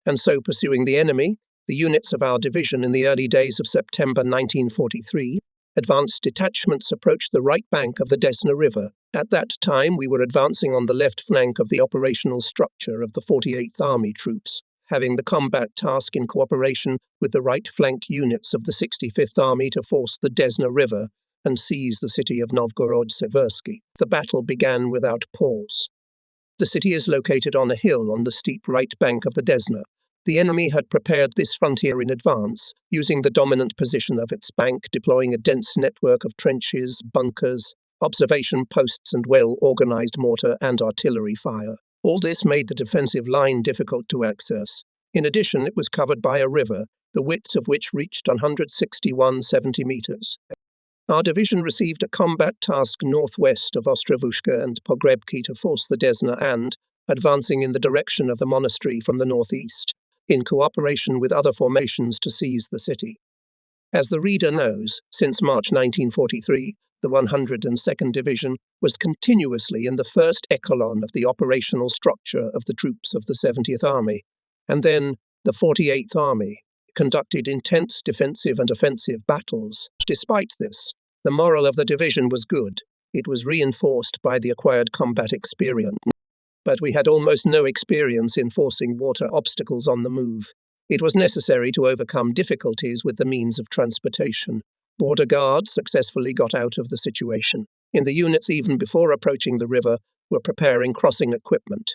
and so pursuing the enemy, the units of our division in the early days of September 1943, advanced detachments approached the right bank of the Desna River. At that time, we were advancing on the left flank of the operational structure of the 48th Army troops, having the combat task in cooperation with the right flank units of the 65th Army to force the Desna River and seize the city of Novgorod-Seversky. The battle began without pause. The city is located on a hill on the steep right bank of the Desna. The enemy had prepared this frontier in advance, using the dominant position of its bank, deploying a dense network of trenches, bunkers, observation posts, and well-organized mortar and artillery fire. All this made the defensive line difficult to access. In addition, it was covered by a river, the width of which reached 161.70 meters. Our division received a combat task northwest of Ostrovushka and Pogrebki to force the Desna and, advancing in the direction of the monastery from the northeast, in cooperation with other formations to seize the city. As the reader knows, since March 1943, the 102nd Division was continuously in the first echelon of the operational structure of the troops of the 70th Army, and then the 48th Army conducted intense defensive and offensive battles. Despite this, the morale of the division was good. It was reinforced by the acquired combat experience. But we had almost no experience in forcing water obstacles on the move. It was necessary to overcome difficulties with the means of transportation. Border guards successfully got out of the situation. In the units even before approaching the river were preparing crossing equipment.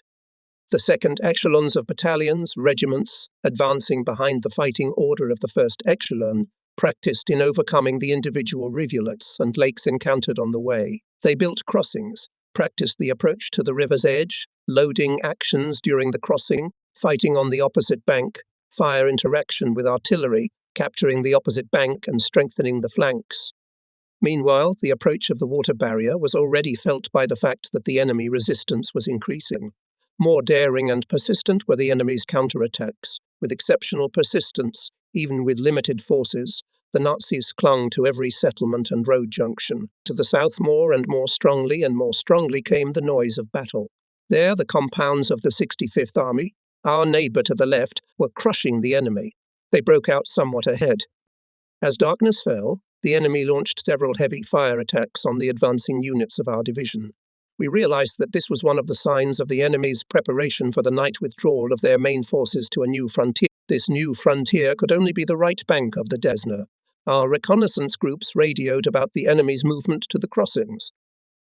The second echelons of battalions, regiments, advancing behind the fighting order of the first echelon, practiced in overcoming the individual rivulets and lakes encountered on the way. They built crossings, practiced the approach to the river's edge, loading actions during the crossing, fighting on the opposite bank, fire interaction with artillery, capturing the opposite bank and strengthening the flanks. Meanwhile, the approach of the water barrier was already felt by the fact that the enemy resistance was increasing. More daring and persistent were the enemy's counterattacks. With exceptional persistence, even with limited forces, the Nazis clung to every settlement and road junction. To the south more and more strongly came the noise of battle. There, the compounds of the 65th Army, our neighbour to the left, were crushing the enemy. They broke out somewhat ahead. As darkness fell, the enemy launched several heavy fire attacks on the advancing units of our division. We realized that this was one of the signs of the enemy's preparation for the night withdrawal of their main forces to a new frontier. This new frontier could only be the right bank of the Desna. Our reconnaissance groups radioed about the enemy's movement to the crossings.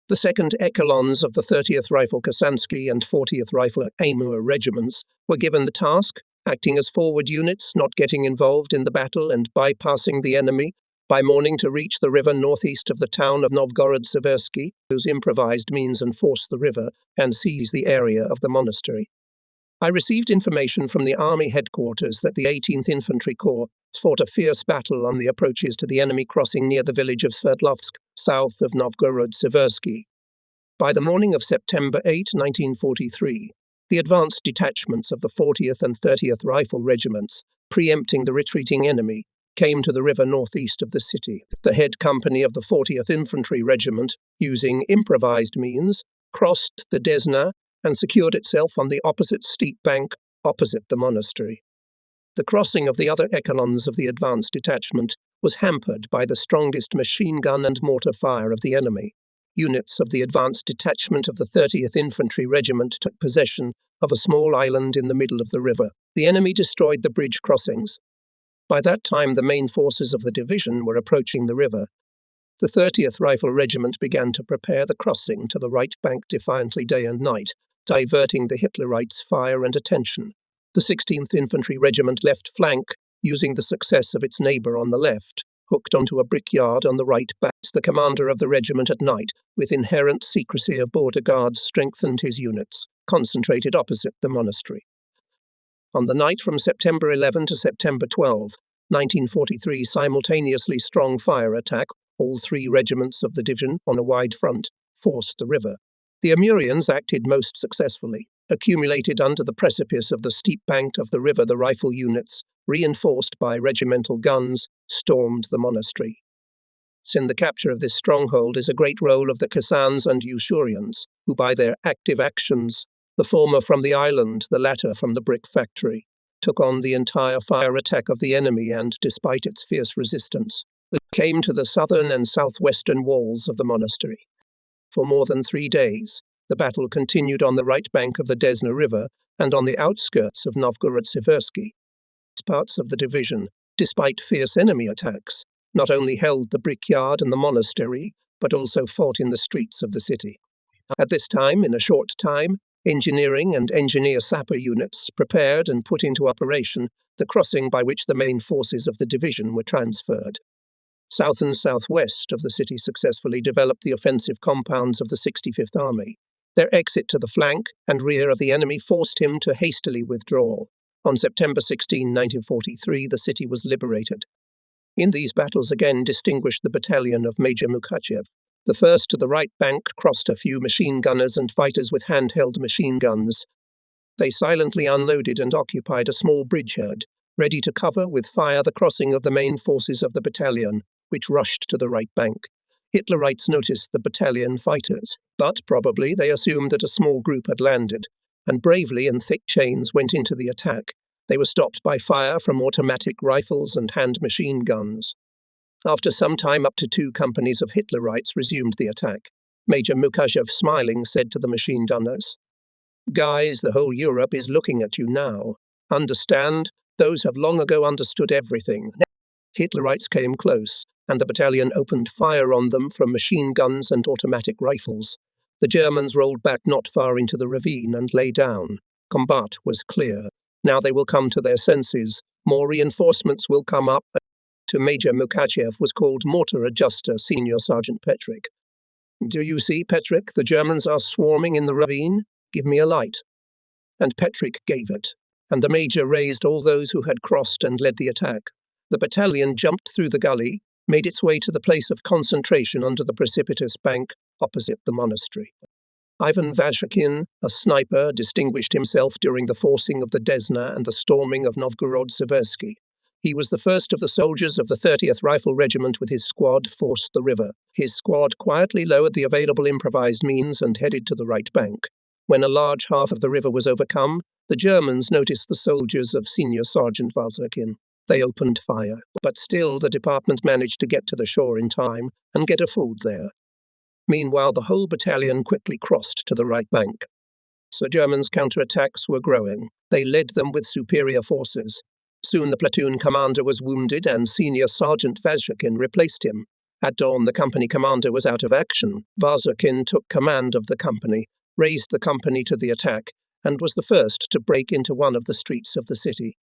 The second echelons of the 30th Rifle Kasansky and 40th Rifle Amur regiments were given the task, acting as forward units, not getting involved in the battle and bypassing the enemy, by morning to reach the river northeast of the town of Novgorod-Seversky, whose improvised means and force the river and seize the area of the monastery. I received information from the Army headquarters that the 18th Infantry Corps fought a fierce battle on the approaches to the enemy crossing near the village of Sverdlovsk, south of Novgorod-Seversky. By the morning of September 8, 1943, the advanced detachments of the 40th and 30th Rifle Regiments, preempting the retreating enemy, came to the river northeast of the city. The head company of the 40th Infantry Regiment, using improvised means, crossed the Desna and secured itself on the opposite steep bank opposite the monastery. The crossing of the other echelons of the advanced detachment was hampered by the strongest machine gun and mortar fire of the enemy. Units of the advanced detachment of the 30th Infantry Regiment took possession of a small island in the middle of the river. The enemy destroyed the bridge crossings. By that time, the main forces of the division were approaching the river. The 30th Rifle Regiment began to prepare the crossing to the right bank defiantly day and night, diverting the Hitlerites' fire and attention. The 16th Infantry Regiment left flank, using the success of its neighbour on the left, hooked onto a brickyard on the right bank. The commander of the regiment at night, with inherent secrecy of border guards, strengthened his units, concentrated opposite the monastery. On the night from September 11 to September 12, 1943, simultaneously strong fire attack, all three regiments of the division on a wide front, forced the river. The Amurians acted most successfully. Accumulated under the precipice of the steep bank of the river, the rifle units, reinforced by regimental guns, stormed the monastery. In the capture of this stronghold is a great role of the Kasans and Usurians, who by their active actions, the former from the island, the latter from the brick factory, took on the entire fire attack of the enemy and, despite its fierce resistance, it came to the southern and southwestern walls of the monastery. For more than 3 days, the battle continued on the right bank of the Desna River and on the outskirts of Novgorod-Seversky. Parts of the division, despite fierce enemy attacks, not only held the brickyard and the monastery, but also fought in the streets of the city. At this time, in a short time, engineering and engineer-sapper units prepared and put into operation the crossing by which the main forces of the division were transferred. South and southwest of the city successfully developed the offensive compounds of the 65th Army. Their exit to the flank and rear of the enemy forced him to hastily withdraw. On September 16, 1943, the city was liberated. In these battles again distinguished the battalion of Major Mukachev. The first to the right bank crossed a few machine gunners and fighters with handheld machine guns. They silently unloaded and occupied a small bridgehead, ready to cover with fire the crossing of the main forces of the battalion, which rushed to the right bank. Hitlerites noticed the battalion fighters, but probably they assumed that a small group had landed, and bravely in thick chains went into the attack. They were stopped by fire from automatic rifles and hand machine guns. After some time, up to 2 companies of Hitlerites resumed the attack. Major Mukachev, smiling, said to the machine gunners, "Guys, the whole Europe is looking at you now. Understand, those have long ago understood everything." Hitlerites came close, and the battalion opened fire on them from machine guns and automatic rifles. The Germans rolled back not far into the ravine and lay down. Combat was clear. Now they will come to their senses. More reinforcements will come up. To Major Mukachev was called Mortar Adjuster Senior Sergeant Petrick. "Do you see, Petrick, the Germans are swarming in the ravine? Give me a light." And Petrick gave it, and the Major raised all those who had crossed and led the attack. The battalion jumped through the gully, made its way to the place of concentration under the precipitous bank opposite the monastery. Ivan Vazhakin, a sniper, distinguished himself during the forcing of the Desna and the storming of Novgorod-Seversky. He was the first of the soldiers of the 30th Rifle Regiment with his squad forced the river. His squad quietly lowered the available improvised means and headed to the right bank. When a large half of the river was overcome, the Germans noticed the soldiers of Senior Sergeant Vazhakin. They opened fire, but still the department managed to get to the shore in time and get a food there. Meanwhile, the whole battalion quickly crossed to the right bank. The Germans' counterattacks were growing. They led them with superior forces. Soon the platoon commander was wounded and Senior Sergeant Vazhakin replaced him. At dawn, the company commander was out of action. Vazhakin took command of the company, raised the company to the attack, and was the first to break into one of the streets of the city.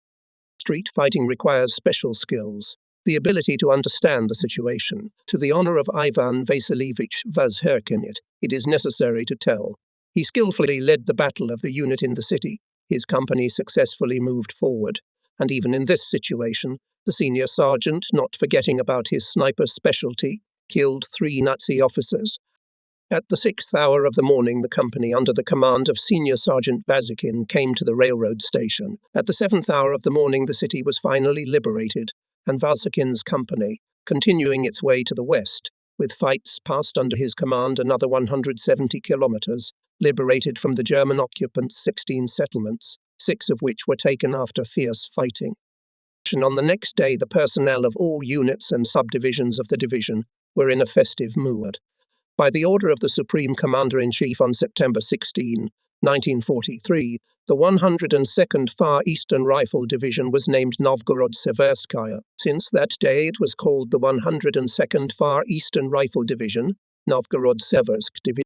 Street fighting requires special skills, the ability to understand the situation. To the honor of Ivan Vasilievich Vazhakin, it is necessary to tell. He skillfully led the battle of the unit in the city. His company successfully moved forward. And even in this situation, the senior sergeant, not forgetting about his sniper specialty, killed 3 Nazi officers. At the 6th hour of the morning, the company, under the command of Senior Sergeant Vazhakin, came to the railroad station. At the 7th hour of the morning, the city was finally liberated, and Vazhakin's company, continuing its way to the west, with fights passed under his command another 170 kilometers, liberated from the German occupants 16 settlements, 6 of which were taken after fierce fighting. And on the next day, the personnel of all units and subdivisions of the division were in a festive mood. By the order of the Supreme Commander-in-Chief on September 16, 1943, the 102nd Far Eastern Rifle Division was named Novgorod-Severskaya. Since that day, it was called the 102nd Far Eastern Rifle Division, Novgorod-Seversk Division.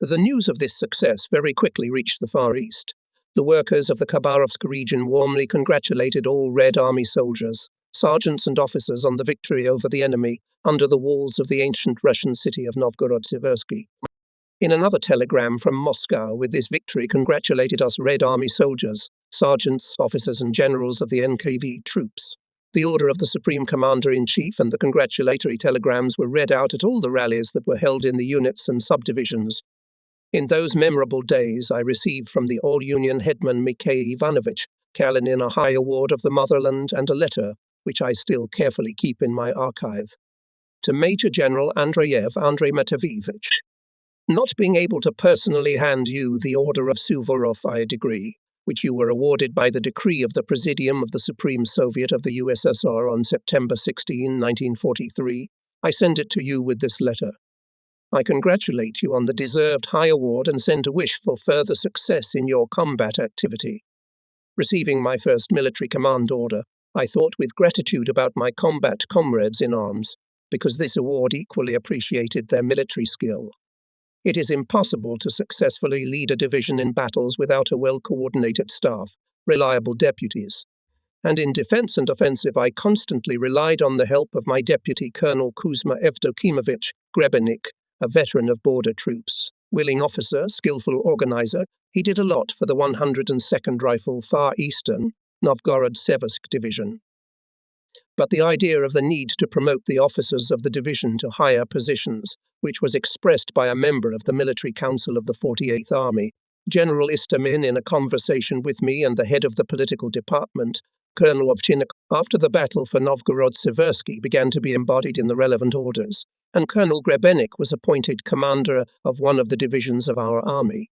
The news of this success very quickly reached the Far East. The workers of the Khabarovsk region warmly congratulated all Red Army soldiers, sergeants and officers on the victory over the enemy under the walls of the ancient Russian city of Novgorod-Seversky. In another telegram from Moscow, with this victory congratulated us Red Army soldiers, sergeants, officers and generals of the NKV troops. The order of the Supreme Commander-in-Chief and the congratulatory telegrams were read out at all the rallies that were held in the units and subdivisions. In those memorable days, I received from the All-Union Headman Mikhail Ivanovich Kalinin a high award of the motherland and a letter, which I still carefully keep in my archive. To Major General Andreyev Andrei Matveyevich. Not being able to personally hand you the Order of Suvorov, I agree, which you were awarded by the decree of the Presidium of the Supreme Soviet of the USSR on September 16, 1943, I send it to you with this letter. I congratulate you on the deserved high award and send a wish for further success in your combat activity. Receiving my first military command order, I thought with gratitude about my combat comrades in arms, because this award equally appreciated their military skill. It is impossible to successfully lead a division in battles without a well-coordinated staff, reliable deputies. And in defense and offensive, I constantly relied on the help of my deputy, Colonel Kuzma Evdokimovich Grebenik, a veteran of border troops. Willing officer, skillful organizer, he did a lot for the 102nd Rifle Far Eastern Novgorod-Seversk Division. But the idea of the need to promote the officers of the division to higher positions, which was expressed by a member of the Military Council of the 48th Army, General Istomin, in a conversation with me and the head of the political department, Colonel Ovchinnik, after the battle for Novgorod-Seversky began to be embodied in the relevant orders, and Colonel Grebenik was appointed commander of one of the divisions of our army.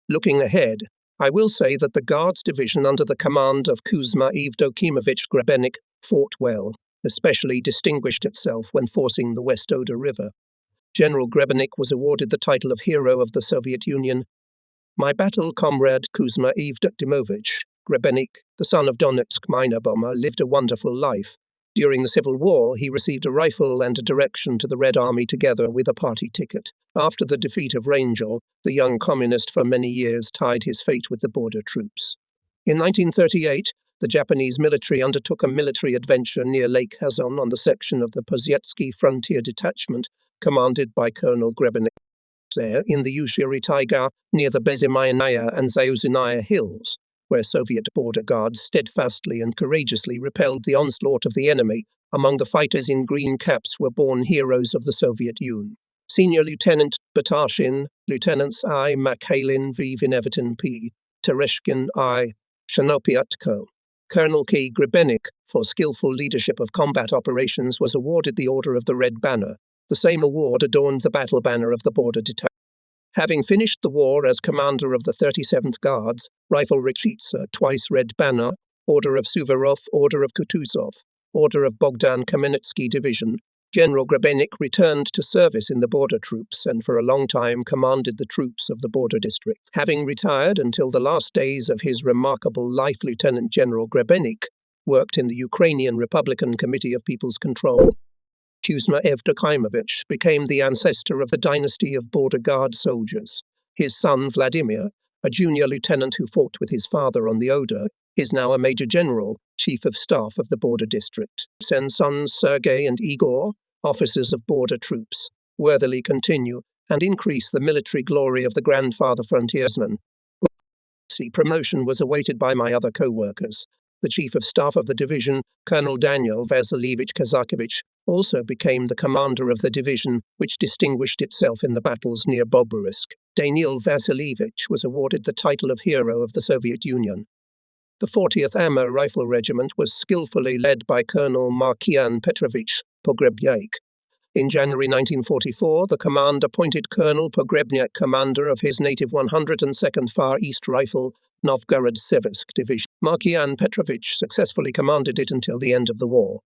Looking ahead, I will say that the Guards Division under the command of Kuzma Evdokimovich Grebenik fought well, especially distinguished itself when forcing the West Oder River. General Grebenik was awarded the title of Hero of the Soviet Union. My battle comrade Kuzma Evdokimovich Grebenik, the son of Donetsk miner bomber, lived a wonderful life. During the Civil War, he received a rifle and a direction to the Red Army together with a party ticket. After the defeat of Rangel, the young communist for many years tied his fate with the border troops. In 1938, the Japanese military undertook a military adventure near Lake Hazon on the section of the Pozietsky Frontier Detachment, commanded by Colonel Grebenik. There, in the Ushiri Taiga, near the Bezimayanaya and Zayuzinaya hills, where Soviet border guards steadfastly and courageously repelled the onslaught of the enemy. Among the fighters in green caps were born heroes of the Soviet Union. Senior Lieutenant Batashin, Lieutenants I. Makhalin V. Vinevitin P. Tereshkin I. Shanopiatko. Colonel K. Grebenik, for skillful leadership of combat operations, was awarded the Order of the Red Banner. The same award adorned the battle banner of the border detachment. Having finished the war as commander of the 37th Guards, Rifle Rechitsa, twice Red Banner, Order of Suvorov, Order of Kutuzov, Order of Bogdan Kamenetsky Division, General Grebenik returned to service in the border troops and for a long time commanded the troops of the border district. Having retired until the last days of his remarkable life, Lieutenant General Grebenik worked in the Ukrainian Republican Committee of People's Control. Kuzma Evdokimovich became the ancestor of the dynasty of border guard soldiers. His son, Vladimir, a junior lieutenant who fought with his father on the Oder, is now a major general, chief of staff of the border district. His sons, Sergei and Igor, officers of border troops, worthily continue and increase the military glory of the grandfather frontiersman. Promotion was awaited by my other co-workers. The chief of staff of the division, Colonel Daniel Vasilievich Kazakevich, also became the commander of the division, which distinguished itself in the battles near Bobruisk. Daniil Vasilievich was awarded the title of Hero of the Soviet Union. The 40th Amur Rifle Regiment was skillfully led by Colonel Markian Petrovich Pogrebnyak. In January 1944, the command appointed Colonel Pogrebnyak commander of his native 102nd Far East Rifle Novgorod-Seversk Division. Markian Petrovich successfully commanded it until the end of the war.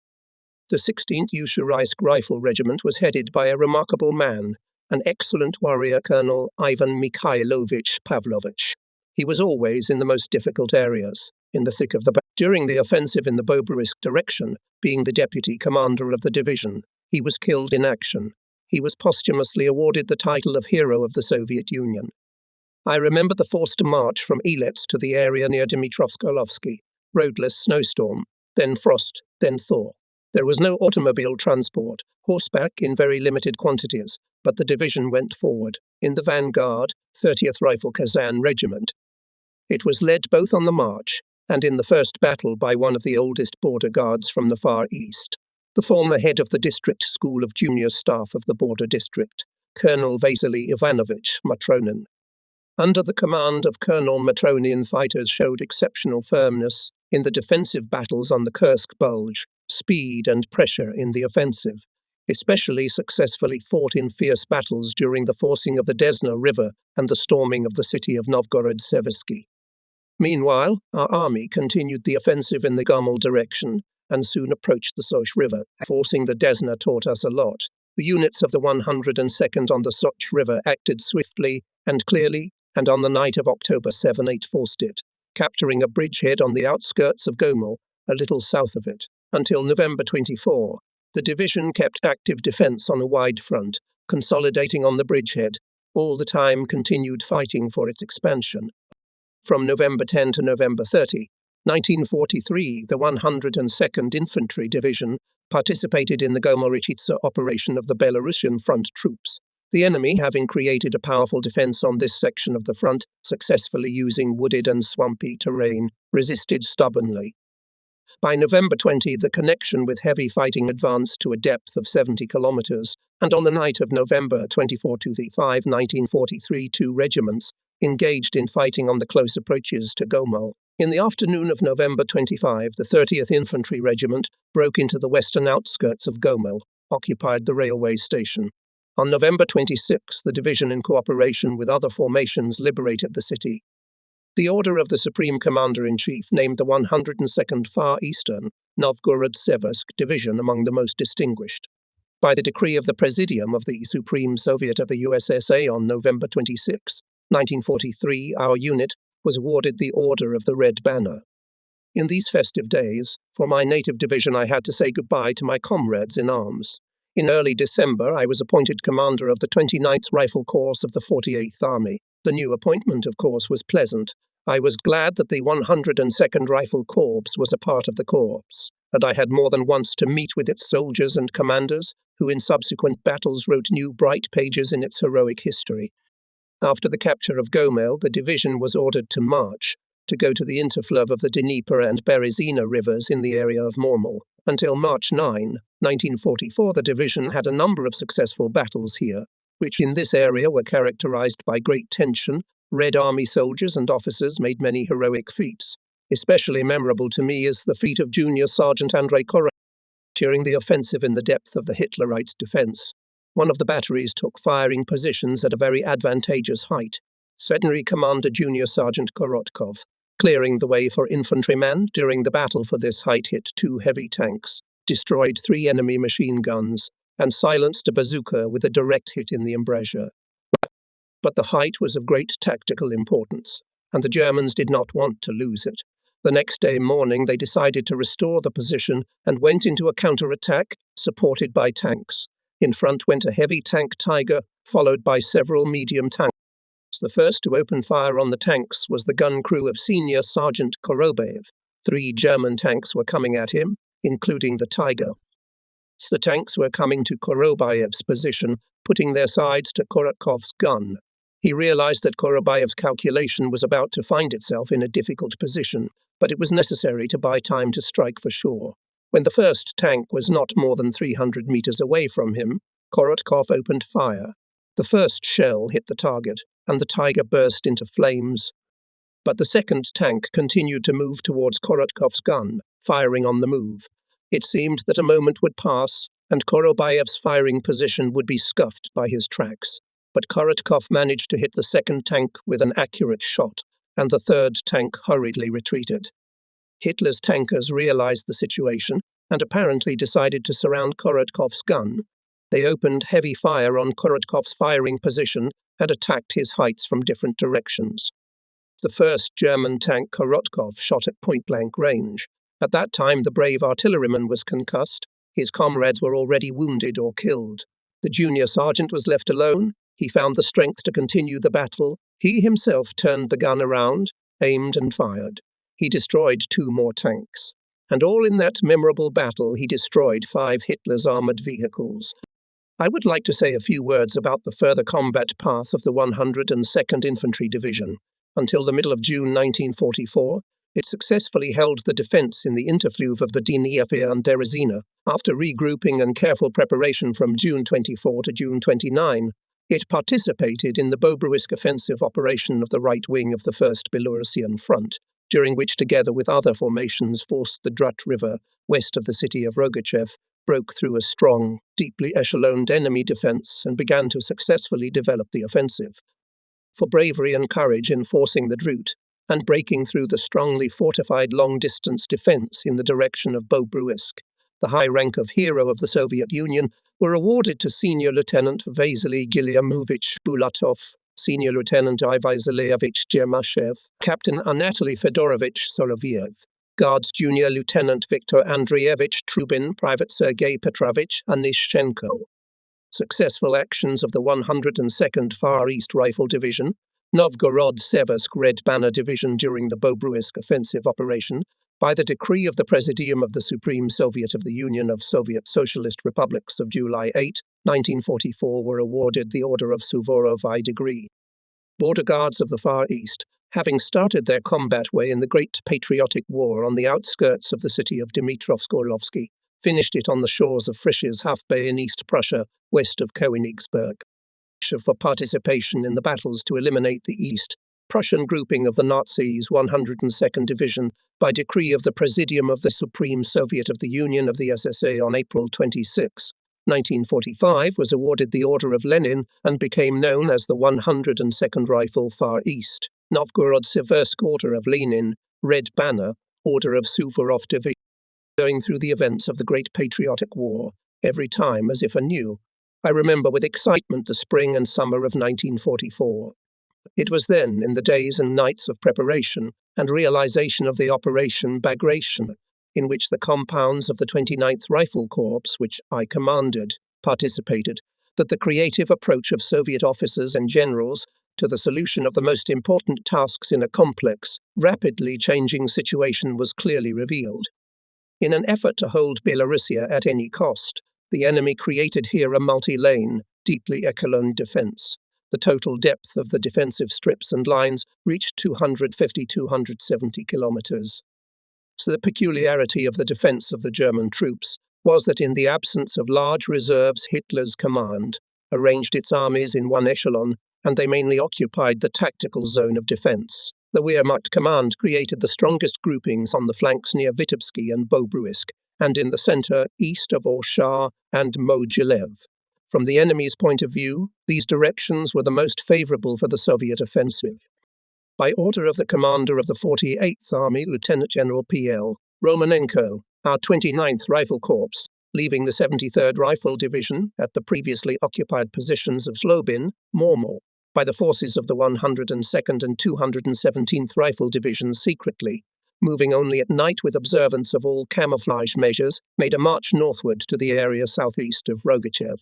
The 16th Ushuraisk Rifle Regiment was headed by a remarkable man, an excellent warrior, Colonel Ivan Mikhailovich Pavlovich. He was always in the most difficult areas, in the thick of the battle. During the offensive in the Bobruisk direction, being the deputy commander of the division, he was killed in action. He was posthumously awarded the title of Hero of the Soviet Union. I remember the forced march from Elets to the area near Dmitrovsk-Olovsky, roadless snowstorm, then frost, then thaw. There was no automobile transport, horseback in very limited quantities, but the division went forward, in the vanguard, 30th Rifle Kazan Regiment. It was led both on the march and in the first battle by one of the oldest border guards from the Far East, the former head of the district school of junior staff of the border district, Colonel Vasily Ivanovich Matronin. Under the command of Colonel Matronin, fighters showed exceptional firmness in the defensive battles on the Kursk Bulge, speed and pressure in the offensive, especially successfully fought in fierce battles during the forcing of the Desna River and the storming of the city of Novgorod-Seversky. Meanwhile, our army continued the offensive in the Gomel direction and soon approached the Soch River. Forcing the Desna taught us a lot. The units of the 102nd on the Soch River acted swiftly and clearly, and on the night of October 7, 8 forced it, capturing a bridgehead on the outskirts of Gomel, a little south of it. Until November 24, the division kept active defense on a wide front, consolidating on the bridgehead, all the time continued fighting for its expansion. From November 10 to November 30, 1943, the 102nd Infantry Division participated in the Gomorichitsa operation of the Belarusian front troops, the enemy having created a powerful defense on this section of the front, successfully using wooded and swampy terrain, resisted stubbornly. By November 20, the connection with heavy fighting advanced to a depth of 70 kilometers, and on the night of November 24-5, 1943, 2 regiments engaged in fighting on the close approaches to Gomel. In the afternoon of November 25, the 30th Infantry Regiment broke into the western outskirts of Gomel, occupied the railway station. On November 26, the division, in cooperation with other formations, liberated the city. The order of the Supreme Commander-in-Chief named the 102nd Far Eastern Novgorod-Seversk Division among the most distinguished. By the decree of the Presidium of the Supreme Soviet of the USSR on November 26, 1943, our unit was awarded the Order of the Red Banner. In these festive days, for my native division, I had to say goodbye to my comrades in arms. In early December, I was appointed commander of the 29th Rifle Corps of the 48th Army. The new appointment, of course, was pleasant. I was glad that the 102nd Rifle Corps was a part of the corps, and I had more than once to meet with its soldiers and commanders, who in subsequent battles wrote new bright pages in its heroic history. After the capture of Gomel, the division was ordered to march, to go to the interflow of the Dnieper and Berezina rivers in the area of Mormel. Until March 9, 1944, the division had a number of successful battles here, which in this area were characterized by great tension. Red Army soldiers and officers made many heroic feats. Especially memorable to me is the feat of Junior Sergeant Andrei Korotkov during the offensive in the depth of the Hitlerites' defense. One of the batteries took firing positions at a very advantageous height. Centenary Commander Junior Sergeant Korotkov, clearing the way for infantrymen during the battle for this height, hit 2 heavy tanks, destroyed 3 enemy machine guns, and silenced a bazooka with a direct hit in the embrasure. But the height was of great tactical importance, and the Germans did not want to lose it. The next day morning they decided to restore the position and went into a counterattack, supported by tanks. In front went a heavy tank Tiger, followed by several medium tanks. The first to open fire on the tanks was the gun crew of Senior Sergeant Korobayev. 3 German tanks were coming at him, including the Tiger. The tanks were coming to Korobayev's position, putting their sides to Korotkov's gun. He realized that Korobayev's calculation was about to find itself in a difficult position, but it was necessary to buy time to strike for sure. When the first tank was not more than 300 meters away from him, Korotkov opened fire. The first shell hit the target, and the Tiger burst into flames. But the second tank continued to move towards Korotkov's gun, firing on the move. It seemed that a moment would pass, and Korobayev's firing position would be scuffed by his tracks. But Korotkov managed to hit the second tank with an accurate shot, and the third tank hurriedly retreated. Hitler's tankers realized the situation and apparently decided to surround Korotkov's gun. They opened heavy fire on Korotkov's firing position and attacked his heights from different directions. The first German tank Korotkov shot at point-blank range. At that time, the brave artilleryman was concussed. His comrades were already wounded or killed. The junior sergeant was left alone. He found the strength to continue the battle. He himself turned the gun around, aimed and fired. He destroyed 2 more tanks. And all in that memorable battle, he destroyed 5 Hitler's armored vehicles. I would like to say a few words about the further combat path of the 102nd Infantry Division. Until the middle of June 1944, it successfully held the defense in the interfluve of the Dnieper and Berezina. After regrouping and careful preparation from June 24 to June 29, it participated in the Bobruisk offensive operation of the right wing of the 1st Belarusian Front, during which, together with other formations, forced the Drut River, west of the city of Rogachev, broke through a strong, deeply echeloned enemy defense and began to successfully develop the offensive. For bravery and courage in forcing the Drut, and breaking through the strongly fortified long-distance defense in the direction of Bobruisk. The high rank of Hero of the Soviet Union were awarded to Senior Lieutenant Vasily Guilyamovich Bulatov, Senior Lieutenant Ivan Zaleyevich Jermashev, Captain Anatoly Fedorovich Soloviev, Guards Junior Lieutenant Viktor Andreevich Trubin, Private Sergei Petrovich Anishchenko. Successful actions of the 102nd Far East Rifle Division, Novgorod-Seversk Red Banner Division during the Bobruisk offensive operation, by the decree of the Presidium of the Supreme Soviet of the Union of Soviet Socialist Republics of July 8, 1944, were awarded the Order of Suvorov I degree. Border Guards of the Far East, having started their combat way in the Great Patriotic War on the outskirts of the city of Dmitrovsk-Orlovsky, finished it on the shores of Friedrichshafen in East Prussia, west of Königsberg. For participation in the battles to eliminate the East Prussian grouping of the Nazis' 102nd Division by decree of the Presidium of the Supreme Soviet of the Union of the SSA on April 26, 1945, was awarded the Order of Lenin and became known as the 102nd Rifle Far East, Novgorod-Seversk Order of Lenin, Red Banner, Order of Suvorov Division. Going through the events of the Great Patriotic War, every time as if anew, I remember with excitement the spring and summer of 1944. It was then, in the days and nights of preparation and realization of the Operation Bagration, in which the compounds of the 29th Rifle Corps, which I commanded, participated, that the creative approach of Soviet officers and generals to the solution of the most important tasks in a complex, rapidly changing situation was clearly revealed. In an effort to hold Belarusia at any cost, the enemy created here a multi-lane, deeply echeloned defense. The total depth of the defensive strips and lines reached 250-270 kilometers. So the peculiarity of the defense of the German troops was that in the absence of large reserves, Hitler's command arranged its armies in one echelon, and they mainly occupied the tactical zone of defense. The Wehrmacht command created the strongest groupings on the flanks near Vitebsky and Bobruisk, and in the center, east of Orsha and Mogilev. From the enemy's point of view, these directions were the most favorable for the Soviet offensive. By order of the commander of the 48th Army, Lieutenant General P.L. Romanenko, our 29th Rifle Corps, leaving the 73rd Rifle Division at the previously occupied positions of Slobin, Mormor, by the forces of the 102nd and 217th Rifle Divisions secretly, moving only at night with observance of all camouflage measures, made a march northward to the area southeast of Rogachev.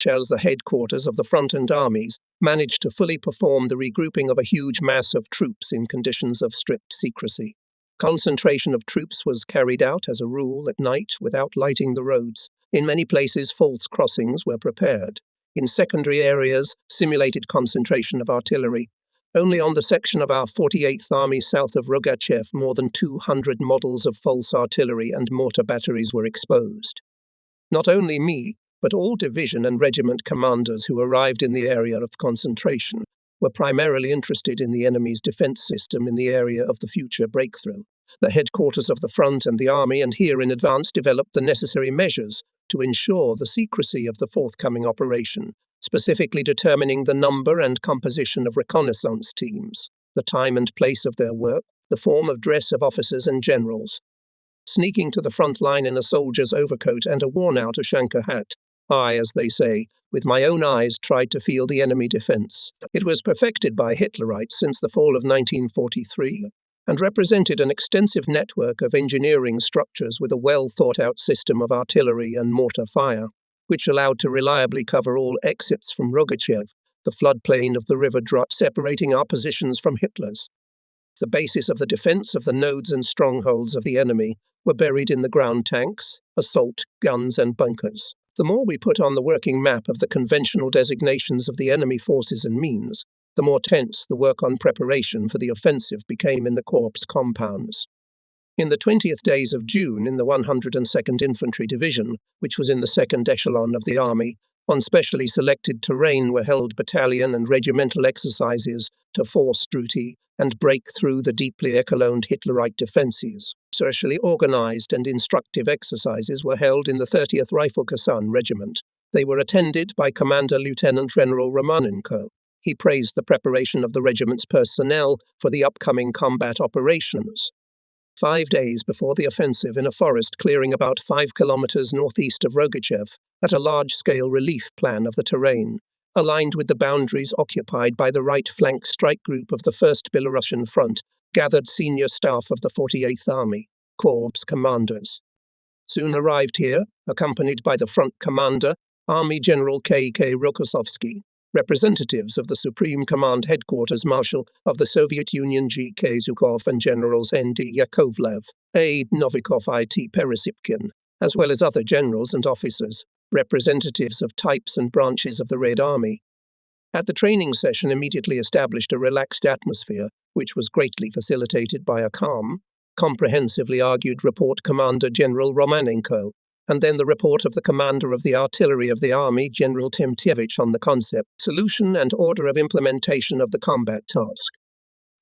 Shells, the headquarters of the front and armies, managed to fully perform the regrouping of a huge mass of troops in conditions of strict secrecy. Concentration of troops was carried out, as a rule, at night without lighting the roads. In many places, false crossings were prepared. In secondary areas, simulated concentration of artillery. Only on the section of our 48th Army south of Rogachev, more than 200 models of false artillery and mortar batteries were exposed. Not only me, but all division and regiment commanders who arrived in the area of concentration were primarily interested in the enemy's defense system in the area of the future breakthrough. The headquarters of the front and the army, and here in advance, developed the necessary measures to ensure the secrecy of the forthcoming operation, specifically determining the number and composition of reconnaissance teams, the time and place of their work, the form of dress of officers and generals. Sneaking to the front line in a soldier's overcoat and a worn-out Ushanka hat, I, as they say, with my own eyes tried to feel the enemy defense. It was perfected by Hitlerites since the fall of 1943 and represented an extensive network of engineering structures with a well-thought-out system of artillery and mortar fire, which allowed to reliably cover all exits from Rogachev, the floodplain of the River Drut separating our positions from Hitler's. The basis of the defense of the nodes and strongholds of the enemy were buried in the ground tanks, assault guns and bunkers. The more we put on the working map of the conventional designations of the enemy forces and means, the more tense the work on preparation for the offensive became in the Corps compounds. In the 20th days of June, in the 102nd Infantry Division, which was in the second echelon of the army, on specially selected terrain were held battalion and regimental exercises to force duty and break through the deeply echeloned Hitlerite defences. Specially organized and instructive exercises were held in the 30th Rifle Kazan Regiment. They were attended by Commander Lieutenant General Romanenko. He praised the preparation of the regiment's personnel for the upcoming combat operations. 5 days before the offensive, in a forest clearing about 5 kilometers northeast of Rogachev, at a large-scale relief plan of the terrain, aligned with the boundaries occupied by the right flank strike group of the 1st Belarusian Front, gathered senior staff of the 48th Army, Corps commanders. Soon arrived here, accompanied by the front commander, Army General K.K. Rokossovsky, representatives of the Supreme Command Headquarters Marshal of the Soviet Union G.K. Zhukov and Generals N.D. Yakovlev, A. Novikov I.T. Peresipkin, as well as other generals and officers, representatives of types and branches of the Red Army. At the training session immediately established a relaxed atmosphere, which was greatly facilitated by a calm, comprehensively argued report Commander General Romanenko, and then the report of the Commander of the Artillery of the Army, General Timtievich, on the concept, solution and order of implementation of the combat task.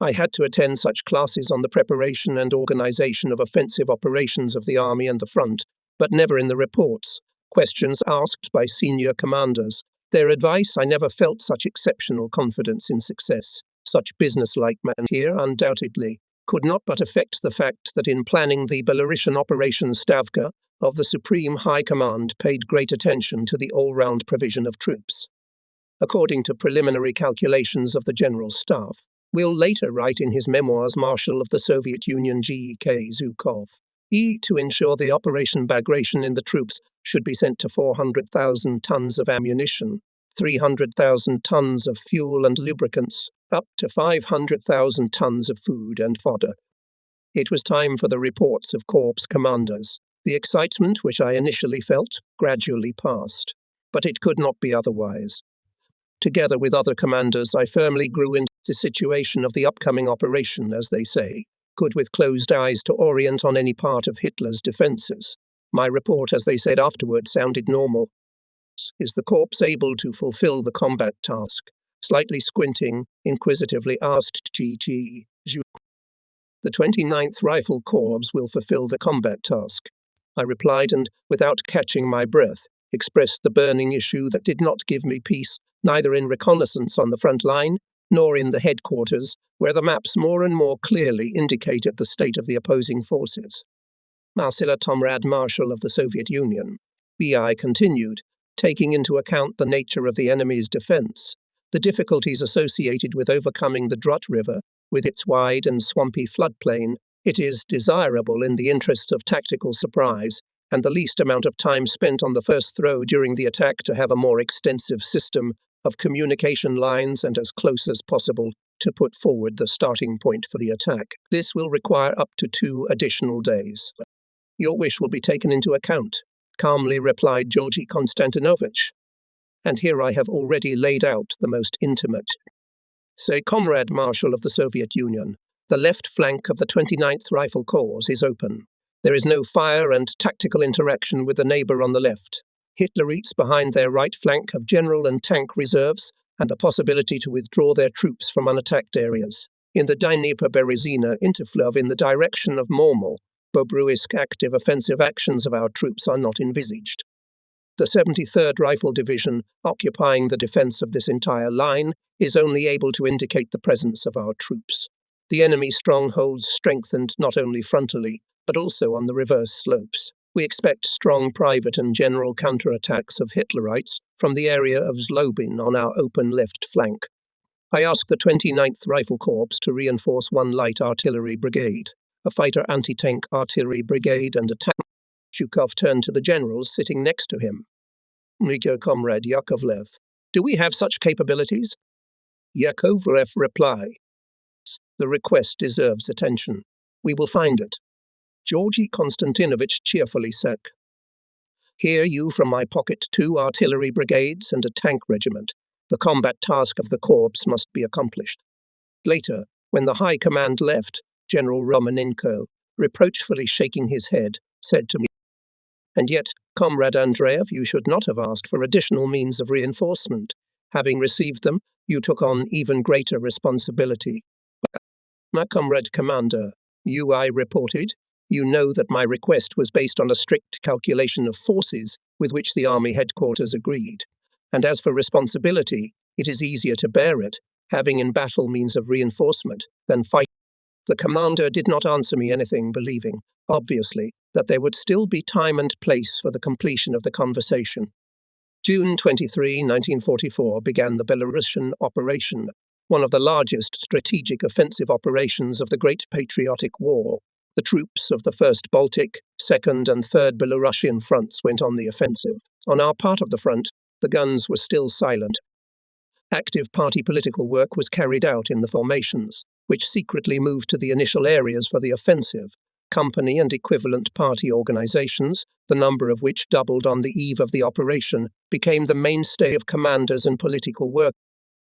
I had to attend such classes on the preparation and organization of offensive operations of the Army and the front, but never in the reports, questions asked by senior commanders. Their advice, I never felt such exceptional confidence in success, such business-like man here, undoubtedly, could not but affect the fact that in planning the Belarusian Operation Stavka of the Supreme High Command paid great attention to the all-round provision of troops. According to preliminary calculations of the General Staff, will later write in his memoirs Marshal of the Soviet Union G.K. Zhukov, to ensure the Operation Bagration in the troops should be sent to 400,000 tons of ammunition, 300,000 tons of fuel and lubricants, up to 500,000 tons of food and fodder. It was time for the reports of Corps commanders. The excitement which I initially felt gradually passed, but it could not be otherwise. Together with other commanders, I firmly grew into the situation of the upcoming operation, as they say, could with closed eyes to orient on any part of Hitler's defences. My report, as they said afterward, sounded normal. Is the Corps able to fulfill the combat task? Slightly squinting, inquisitively asked G.G. The 29th Rifle Corps will fulfill the combat task, I replied, and, without catching my breath, expressed the burning issue that did not give me peace, neither in reconnaissance on the front line, nor in the headquarters, where the maps more and more clearly indicated the state of the opposing forces. Marcella Comrade Marshal of the Soviet Union, B.I. continued, taking into account the nature of the enemy's defense, the difficulties associated with overcoming the Drut River, with its wide and swampy floodplain, it is desirable in the interests of tactical surprise and the least amount of time spent on the first throw during the attack to have a more extensive system of communication lines and as close as possible to put forward the starting point for the attack. This will require up to 2 additional days. Your wish will be taken into account, calmly replied Georgy Konstantinovich. And here I have already laid out the most intimate. Say, Comrade Marshal of the Soviet Union, the left flank of the 29th Rifle Corps is open. There is no fire and tactical interaction with the neighbour on the left. Hitlerites behind their right flank have general and tank reserves and the possibility to withdraw their troops from unattacked areas. In the Dnieper-Berezina interfleuve in the direction of Mormel, Bobruisk active offensive actions of our troops are not envisaged. The 73rd Rifle Division, occupying the defence of this entire line, is only able to indicate the presence of our troops. The enemy strongholds strengthened not only frontally, but also on the reverse slopes. We expect strong private and general counterattacks of Hitlerites from the area of Zlobin on our open left flank. I ask the 29th Rifle Corps to reinforce 1 light artillery brigade, a fighter anti-tank artillery brigade and a tank. Zhukov turned to the generals sitting next to him. Major Comrade Yakovlev, do we have such capabilities? Yakovlev replied, the request deserves attention. We will find it. Georgy Konstantinovich cheerfully said, Hear you from my pocket 2 artillery brigades and a tank regiment. The combat task of the corps must be accomplished. Later, when the high command left, General Romanenko, reproachfully shaking his head, said to me, And yet, Comrade Andreev, you should not have asked for additional means of reinforcement. Having received them, you took on even greater responsibility. My comrade commander, I reported, you know that my request was based on a strict calculation of forces with which the Army headquarters agreed. And as for responsibility, It is easier to bear it, having in battle means of reinforcement, than fight. The commander did not answer me anything, believing, obviously, that there would still be time and place for the completion of the conversation. June 23, 1944 began the Belarusian Operation, one of the largest strategic offensive operations of the Great Patriotic War. The troops of the 1st Baltic, 2nd and 3rd Belarusian fronts went on the offensive. On our part of the front, the guns were still silent. Active party political work was carried out in the formations, which secretly moved to the initial areas for the offensive. Company and equivalent party organizations, the number of which doubled on the eve of the operation, became the mainstay of commanders and political work.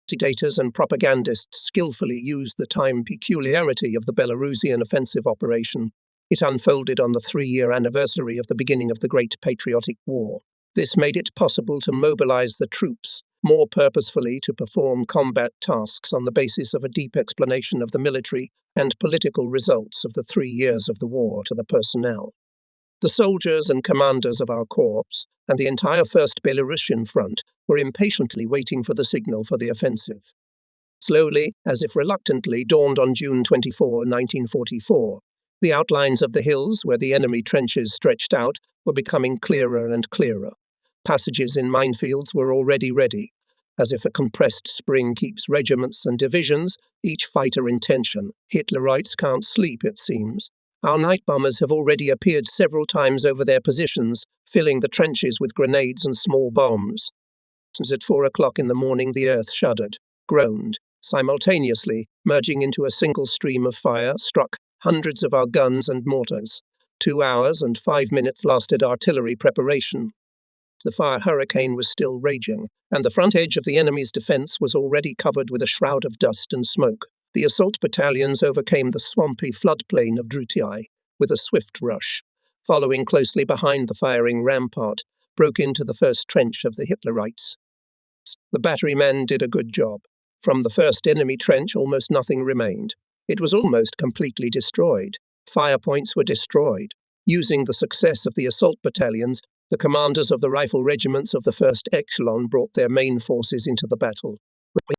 Dictators and propagandists skillfully used the time peculiarity of the Belarusian offensive operation. It unfolded on the 3-year anniversary of the beginning of the Great Patriotic War. This made it possible to mobilize the troops more purposefully to perform combat tasks on the basis of a deep explanation of the military and political results of the 3 years of the war to the personnel. The soldiers and commanders of our corps and the entire 1st Belarusian front were impatiently waiting for the signal for the offensive. Slowly, as if reluctantly, dawned on June 24, 1944. The outlines of the hills where the enemy trenches stretched out were becoming clearer and clearer. Passages in minefields were already ready. As if a compressed spring keeps regiments and divisions, each fighter in tension. Hitlerites can't sleep, it seems. Our night bombers have already appeared several times over their positions, filling the trenches with grenades and small bombs. Since at 4 o'clock in the morning the earth shuddered, groaned, simultaneously, merging into a single stream of fire, struck hundreds of our guns and mortars. 2 hours and 5 minutes lasted artillery preparation. The fire hurricane was still raging, and the front edge of the enemy's defense was already covered with a shroud of dust and smoke. The assault battalions overcame the swampy floodplain of Drutiai with a swift rush. Following closely behind the firing rampart, broke into the first trench of the Hitlerites. The batterymen did a good job. From the first enemy trench, almost nothing remained. It was almost completely destroyed. Fire points were destroyed. Using the success of the assault battalions, the commanders of the rifle regiments of the 1st Echelon brought their main forces into the battle.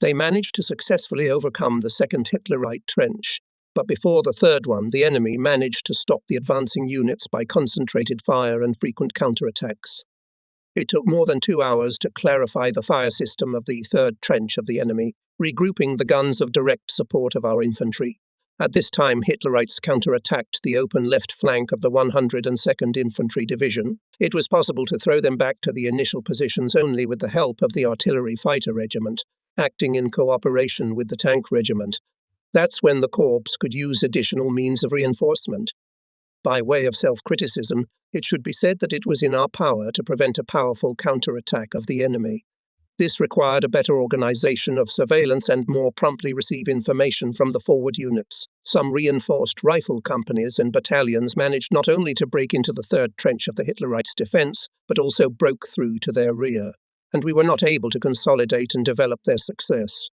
They managed to successfully overcome the 2nd Hitlerite trench, but before the 3rd one, the enemy managed to stop the advancing units by concentrated fire and frequent counterattacks. It took more than 2 hours to clarify the fire system of the 3rd trench of the enemy, regrouping the guns of direct support of our infantry. At this time, Hitlerites counterattacked the open left flank of the 102nd Infantry Division. It was possible to throw them back to the initial positions only with the help of the Artillery Fighter Regiment, acting in cooperation with the Tank Regiment. That's when the Corps could use additional means of reinforcement. By way of self-criticism, it should be said that it was in our power to prevent a powerful counterattack of the enemy. This required a better organization of surveillance and more promptly receive information from the forward units. Some reinforced rifle companies and battalions managed not only to break into the 3rd trench of the Hitlerites' defense, but also broke through to their rear, and we were not able to consolidate and develop their success.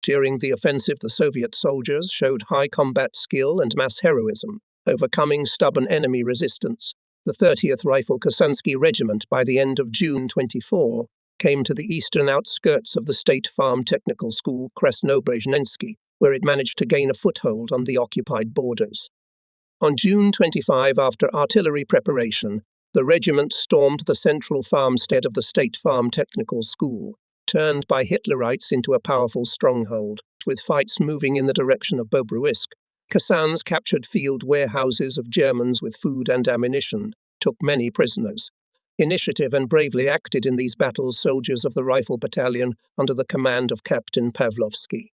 During the offensive, the Soviet soldiers showed high combat skill and mass heroism, overcoming stubborn enemy resistance. The 30th Rifle Kasansky Regiment, by the end of June 24, came to the eastern outskirts of the State Farm Technical School Krasnobrezhnensky, where it managed to gain a foothold on the occupied borders. On June 25, after artillery preparation, the regiment stormed the central farmstead of the State Farm Technical School, turned by Hitlerites into a powerful stronghold, with fights moving in the direction of Bobruisk. Kasans captured field warehouses of Germans with food and ammunition, took many prisoners. Initiative and bravely acted in these battles soldiers of the Rifle Battalion under the command of Captain Pavlovsky.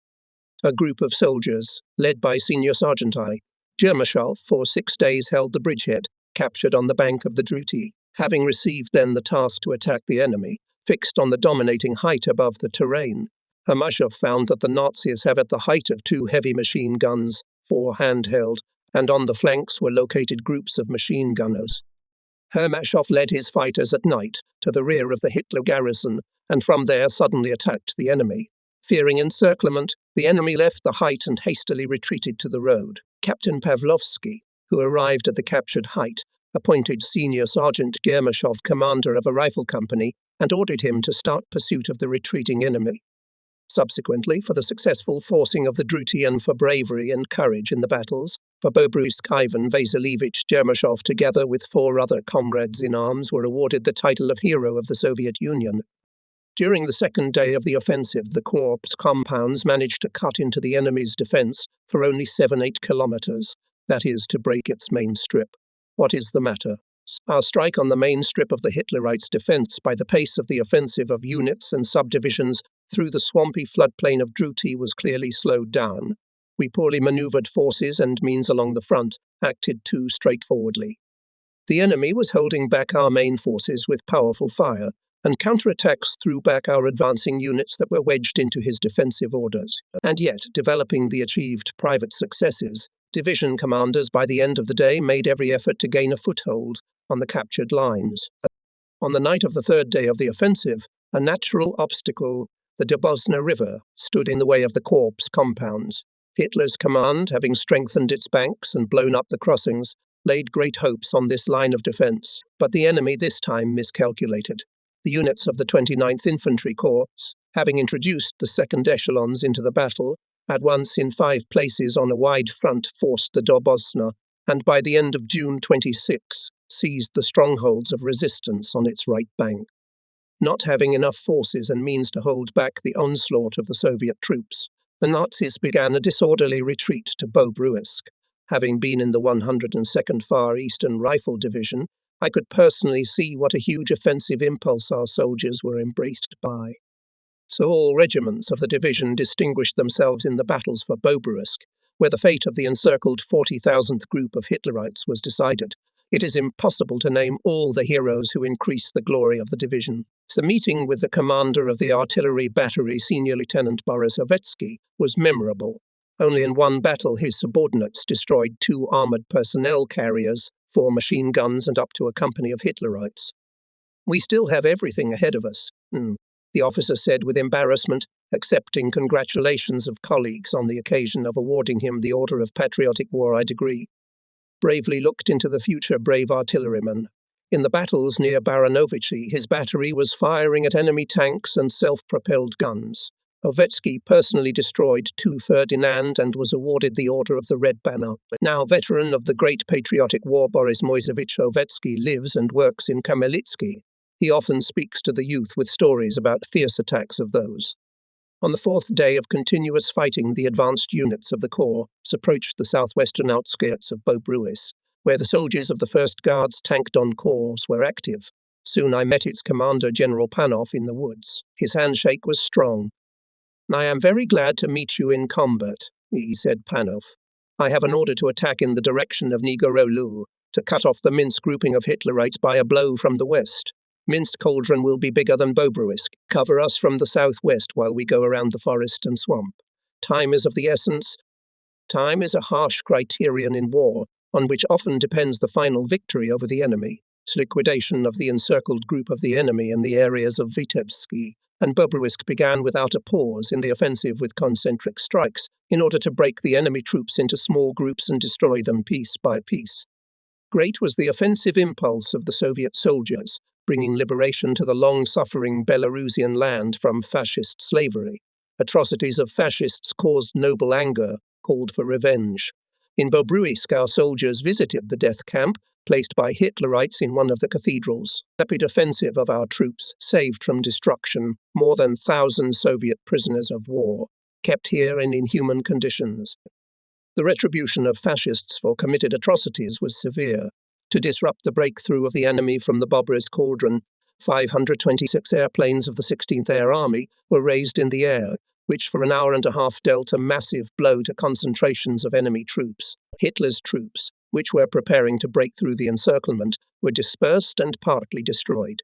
A group of soldiers, led by Senior Sergeant I. Germashov, for 6 days held the bridgehead, captured on the bank of the Druti, having received then the task to attack the enemy, fixed on the dominating height above the terrain. Hermashov found that the Nazis have at the height of 2 heavy machine guns, 4 handheld, and on the flanks were located groups of machine gunners. Hermashov led his fighters at night to the rear of the Hitler garrison, and from there suddenly attacked the enemy. Fearing encirclement, the enemy left the height and hastily retreated to the road. Captain Pavlovsky, who arrived at the captured height, appointed Senior Sergeant Germashov commander of a rifle company and ordered him to start pursuit of the retreating enemy. subsequently for the successful forcing of the Druty and for bravery and courage in the battles. For Bobruisk, Ivan Vasilievich Jermashov, together with 4 other comrades in arms, were awarded the title of Hero of the Soviet Union. During the second day of the offensive, the Corps compounds managed to cut into the enemy's defence for only 7-8 kilometres, that is, to break its main strip. What is the matter? Our strike on the main strip of the Hitlerites' defence by the pace of the offensive of units and subdivisions through the swampy floodplain of Druty was clearly slowed down. We poorly manoeuvred forces and means along the front, acted too straightforwardly. The enemy was holding back our main forces with powerful fire, and counterattacks threw back our advancing units that were wedged into his defensive orders. And yet, developing the achieved private successes, division commanders by the end of the day made every effort to gain a foothold on the captured lines. On the night of the third day of the offensive, a natural obstacle, the Dobozna River, stood in the way of the Corps compounds. Hitler's command, having strengthened its banks and blown up the crossings, laid great hopes on this line of defence, but the enemy this time miscalculated. The units of the 29th Infantry Corps, having introduced the second echelons into the battle, at once in 5 places on a wide front forced the Dobozna, and by the end of June 26 seized the strongholds of resistance on its right bank. Not having enough forces and means to hold back the onslaught of the Soviet troops, the Nazis began a disorderly retreat to Bobruisk. Having been in the 102nd Far Eastern Rifle Division, I could personally see what a huge offensive impulse our soldiers were embraced by. So all regiments of the division distinguished themselves in the battles for Bobruisk, where the fate of the encircled 40,000th group of Hitlerites was decided. It is impossible to name all the heroes who increased the glory of the division. The meeting with the commander of the artillery battery, Senior Lieutenant Boris Ovetsky, was memorable. Only in one battle his subordinates destroyed 2 armoured personnel carriers, 4 machine guns and up to a company of Hitlerites. "We still have everything ahead of us," the officer said with embarrassment, accepting congratulations of colleagues on the occasion of awarding him the Order of Patriotic War I degree. Bravely looked into the future brave artilleryman. In the battles near Baranovichi, his battery was firing at enemy tanks and self-propelled guns. Ovetsky personally destroyed 2 Ferdinand and was awarded the Order of the Red Banner. Now veteran of the Great Patriotic War, Boris Moisevich Ovetsky lives and works in Kamelitsky. He often speaks to the youth with stories about fierce attacks of those. On the 4th day of continuous fighting, the advanced units of the Corps approached the southwestern outskirts of Bobruisk, where the soldiers of the 1st Guards Tank Don Corps were active. Soon I met its commander, General Panov, in the woods. His handshake was strong. "I am very glad to meet you in combat," he said, Panov. "I have an order to attack in the direction of Nigorolu, to cut off the Minsk grouping of Hitlerites by a blow from the west. Minsk Cauldron will be bigger than Bobruisk. Cover us from the southwest while we go around the forest and swamp. Time is of the essence. Time is a harsh criterion in war, on which often depends the final victory over the enemy. Liquidation of the encircled group of the enemy in the areas of Vitebsky and Bobruisk began without a pause in the offensive with concentric strikes in order to break the enemy troops into small groups and destroy them piece by piece. Great was the offensive impulse of the Soviet soldiers, bringing liberation to the long-suffering Belarusian land from fascist slavery. Atrocities of fascists caused noble anger, called for revenge. In Bobruisk, our soldiers visited the death camp, placed by Hitlerites in one of the cathedrals. The rapid offensive of our troops saved from destruction more than 1,000 Soviet prisoners of war, kept here in inhuman conditions. The retribution of fascists for committed atrocities was severe. To disrupt the breakthrough of the enemy from the Bobruisk Cauldron, 526 airplanes of the 16th Air Army were raised in the air, which for an hour and a half dealt a massive blow to concentrations of enemy troops. Hitler's troops, which were preparing to break through the encirclement, were dispersed and partly destroyed.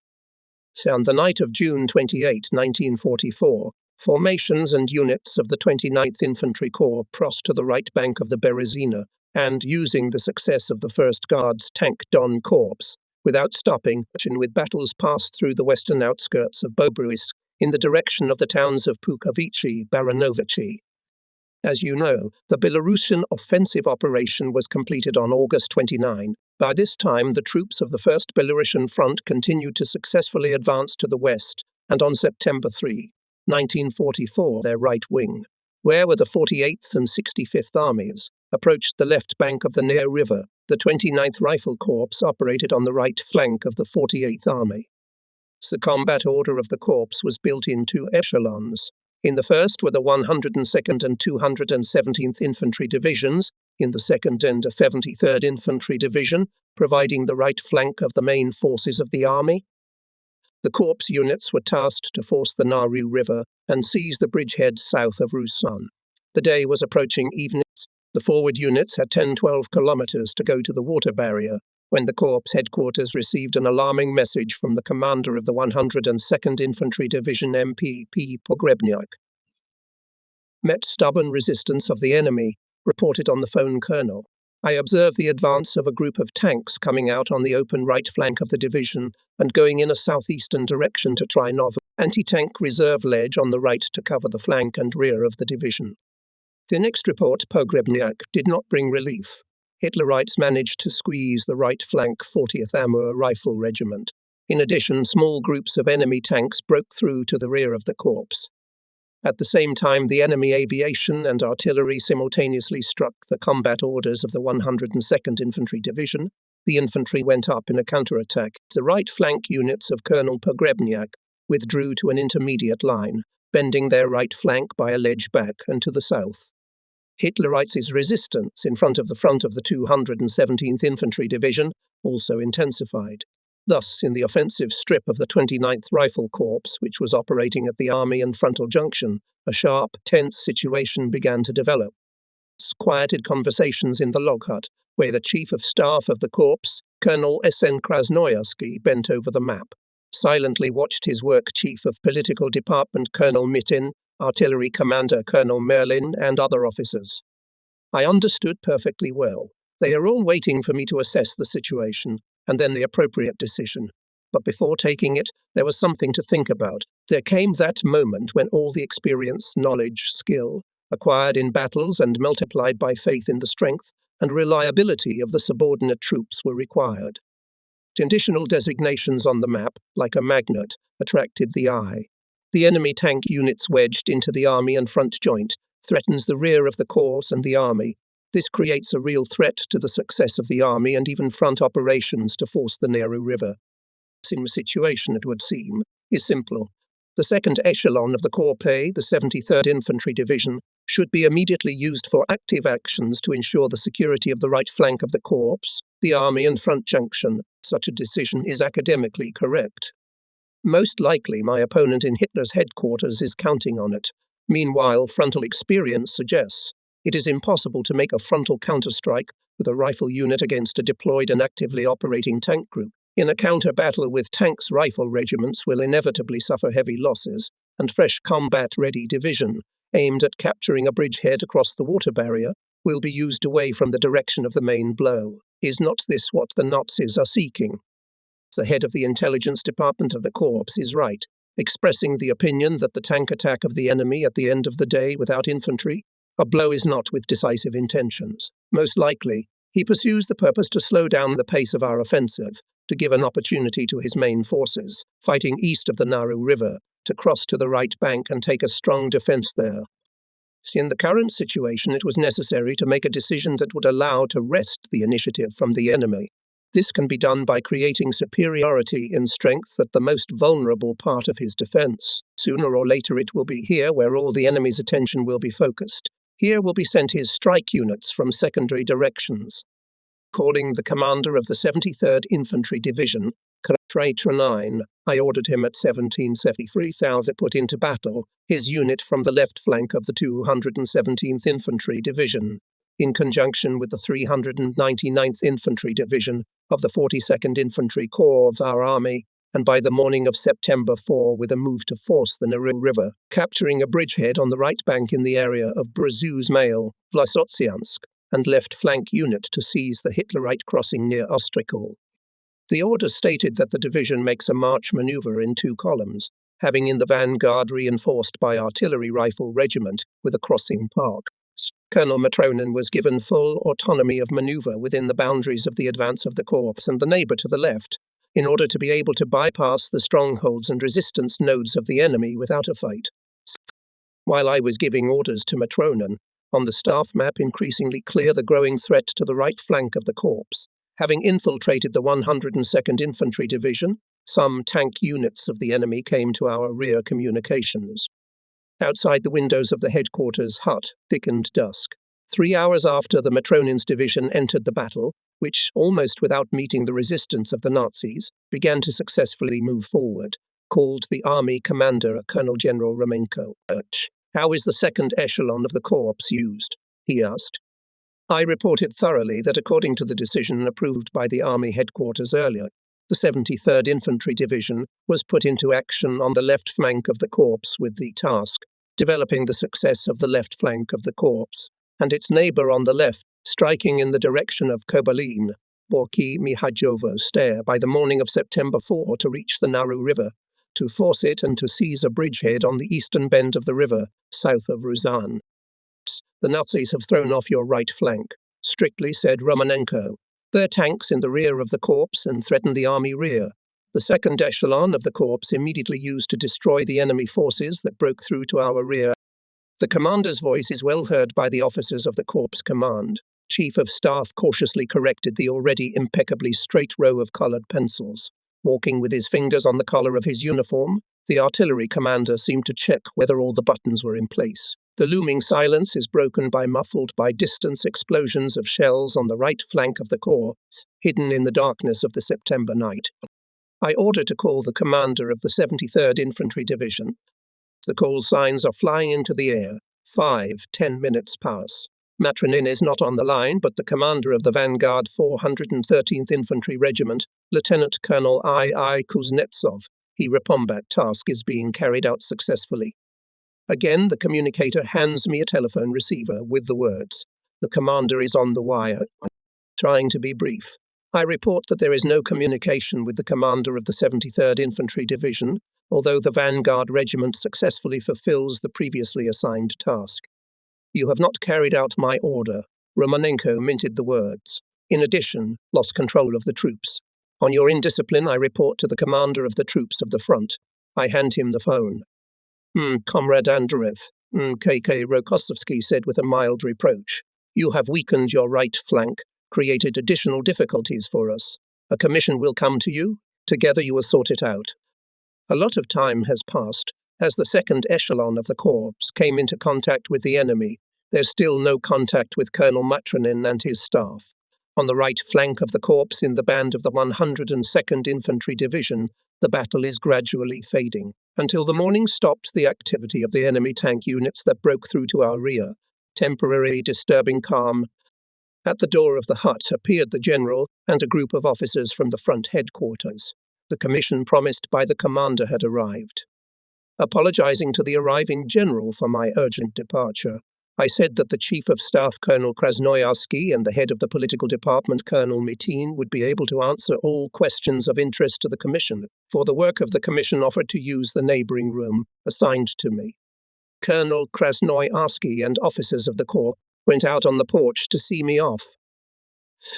On the night of June 28, 1944, formations and units of the 29th Infantry Corps crossed to the right bank of the Berezina and, using the success of the 1st Guards Tank Don Corps, without stopping, with battles passed through the western outskirts of Bobruisk in the direction of the towns of Pukovichi, Baranovichi. As you know, the Belarusian offensive operation was completed on August 29. By this time, the troops of the 1st Belarusian Front continued to successfully advance to the west, and on September 3, 1944, their right wing, where were the 48th and 65th Armies, approached the left bank of the Nere River. The 29th Rifle Corps operated on the right flank of the 48th Army. The combat order of the corps was built in two echelons. In the first were the 102nd and 217th Infantry Divisions, in the 2nd and 73rd Infantry Division, providing the right flank of the main forces of the army. The corps units were tasked to force the Naru River and seize the bridgehead south of Rusan. The day was approaching evening. The forward units had 10-12 kilometers to go to the water barrier when the corps headquarters received an alarming message from the commander of the 102nd Infantry Division MPP Pogrebniak. Met stubborn resistance of the enemy, reported on the phone colonel. I observed the advance of a group of tanks coming out on the open right flank of the division and going in a southeastern direction to try novel anti-tank reserve ledge on the right to cover the flank and rear of the division. The next report, Pogrebniak, did not bring relief. Hitlerites managed to squeeze the right flank 40th Amur Rifle Regiment. In addition, small groups of enemy tanks broke through to the rear of the corps. At the same time, the enemy aviation and artillery simultaneously struck the combat orders of the 102nd Infantry Division. The infantry went up in a counterattack. The right flank units of Colonel Pogrebniak withdrew to an intermediate line, bending their right flank by a ledge back and to the south. Hitlerites' resistance in front of the 217th Infantry Division also intensified. Thus, in the offensive strip of the 29th Rifle Corps, which was operating at the Army and Frontal Junction, a sharp, tense situation began to develop. Quieted conversations in the log hut, where the Chief of Staff of the Corps, Colonel S.N. Krasnoyarsky, bent over the map, silently watched his work Chief of Political Department, Colonel Mitin, Artillery Commander Colonel Merlin, and other officers. I understood perfectly well. They are all waiting for me to assess the situation, and then the appropriate decision. But before taking it, there was something to think about. There came that moment when all the experience, knowledge, skill, acquired in battles and multiplied by faith in the strength and reliability of the subordinate troops were required. Additional designations on the map, like a magnet, attracted the eye. The enemy tank units wedged into the army and front joint threatens the rear of the corps and the army. This creates a real threat to the success of the army and even front operations to force the Nehru River. The situation, it would seem, is simple. The second echelon of the Corps, the 73rd Infantry Division, should be immediately used for active actions to ensure the security of the right flank of the corps, the army and front junction. Such a decision is academically correct. Most likely my opponent in Hitler's headquarters is counting on it. Meanwhile, frontal experience suggests it is impossible to make a frontal counterstrike with a rifle unit against a deployed and actively operating tank group. In a counter-battle with tanks, rifle regiments will inevitably suffer heavy losses, and fresh combat-ready division, aimed at capturing a bridgehead across the water barrier, will be used away from the direction of the main blow. Is not this what the Nazis are seeking? The head of the intelligence department of the Corps is right, expressing the opinion that the tank attack of the enemy at the end of the day without infantry, a blow is not with decisive intentions. Most likely, he pursues the purpose to slow down the pace of our offensive, to give an opportunity to his main forces, fighting east of the Naru River, to cross to the right bank and take a strong defense there. In the current situation, it was necessary to make a decision that would allow to wrest the initiative from the enemy. This can be done by creating superiority in strength at the most vulnerable part of his defense. Sooner or later it will be here where all the enemy's attention will be focused. Here will be sent his strike units from secondary directions. Calling the commander of the 73rd Infantry Division, Trenine, I ordered him at 1773,000 put into battle his unit from the left flank of the 217th Infantry Division, in conjunction with the 399th Infantry Division of the 42nd Infantry Corps of our army, and by the morning of September 4 with a move to force the Naru River, capturing a bridgehead on the right bank in the area of Brzezinsk Mail, Vlasotziansk, and left flank unit to seize the Hitlerite crossing near Ostrikol. The order stated that the division makes a march maneuver in 2 columns, having in the vanguard reinforced by artillery rifle regiment with a crossing park. Colonel Matronin was given full autonomy of maneuver within the boundaries of the advance of the corps and the neighbour to the left, in order to be able to bypass the strongholds and resistance nodes of the enemy without a fight. while I was giving orders to Matronin, on the staff map increasingly clear the growing threat to the right flank of the corps. Having infiltrated the 102nd Infantry Division, some tank units of the enemy came to our rear communications. Outside the windows of the headquarters hut thickened dusk. 3 hours after the Matronin's division entered the battle, which, almost without meeting the resistance of the Nazis, began to successfully move forward, called the Army Commander, Colonel General Romanenko. "How is the second echelon of the corps used?" he asked. I reported thoroughly that according to the decision approved by the Army headquarters earlier, the 73rd Infantry Division was put into action on the left flank of the corps with the task, developing the success of the left flank of the corps, and its neighbour on the left, striking in the direction of Kobalin, Borki Mihajovo Stair by the morning of September 4 to reach the Naru River, to force it and to seize a bridgehead on the eastern bend of the river, south of Ruzan. "The Nazis have thrown off your right flank," strictly said Romanenko. "Their tanks in the rear of the corps and threaten the army rear. The second echelon of the corps immediately used to destroy the enemy forces that broke through to our rear." The commander's voice is well heard by the officers of the corps command. Chief of Staff cautiously corrected the already impeccably straight row of coloured pencils. Walking with his fingers on the collar of his uniform, the artillery commander seemed to check whether all the buttons were in place. The looming silence is broken by muffled by distance explosions of shells on the right flank of the corps, hidden in the darkness of the September night. I order to call the commander of the 73rd Infantry Division. The call signs are flying into the air. 5-10 minutes pass. Matronin is not on the line, but the commander of the Vanguard 413th Infantry Regiment, Lieutenant Colonel I.I. Kuznetsov. He repombat task is being carried out successfully. Again, the communicator hands me a telephone receiver with the words, "The commander is on the wire." Trying to be brief, I report that there is no communication with the commander of the 73rd Infantry Division, although the Vanguard Regiment successfully fulfills the previously assigned task. "You have not carried out my order," Romanenko minted the words. "In addition, lost control of the troops. On your indiscipline, I report to the commander of the troops of the front." I hand him the phone. Comrade Andreev," K.K. Rokossovsky said with a mild reproach. "You have weakened your right flank, created additional difficulties for us. A commission will come to you. Together you will sort it out." A lot of time has passed. As the second echelon of the corps came into contact with the enemy, there's still no contact with Colonel Matronin and his staff. On the right flank of the corps in the band of the 102nd Infantry Division, the battle is gradually fading, until the morning stopped the activity of the enemy tank units that broke through to our rear, temporarily disturbing calm. At the door of the hut appeared the general and a group of officers from the front headquarters. The commission promised by the commander had arrived. Apologizing to the arriving general for my urgent departure, I said that the Chief of Staff, Colonel Krasnoyarsky, and the head of the political department, Colonel Mitin, would be able to answer all questions of interest to the commission. For the work of the commission, offered to use the neighboring room assigned to me. Colonel Krasnoyarsky and officers of the corps went out on the porch to see me off.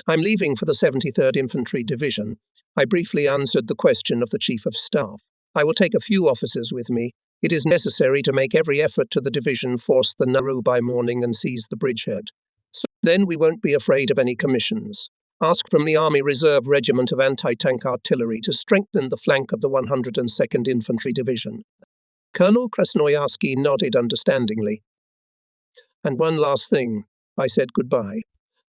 "I'm leaving for the 73rd Infantry Division." I briefly answered the question of the Chief of Staff. "I will take a few officers with me. It is necessary to make every effort to the division force the Naru by morning and seize the bridgehead. So then we won't be afraid of any commissions. Ask from the Army Reserve Regiment of Anti-Tank Artillery to strengthen the flank of the 102nd Infantry Division." Colonel Krasnoyarsky nodded understandingly. "And one last thing," I said goodbye.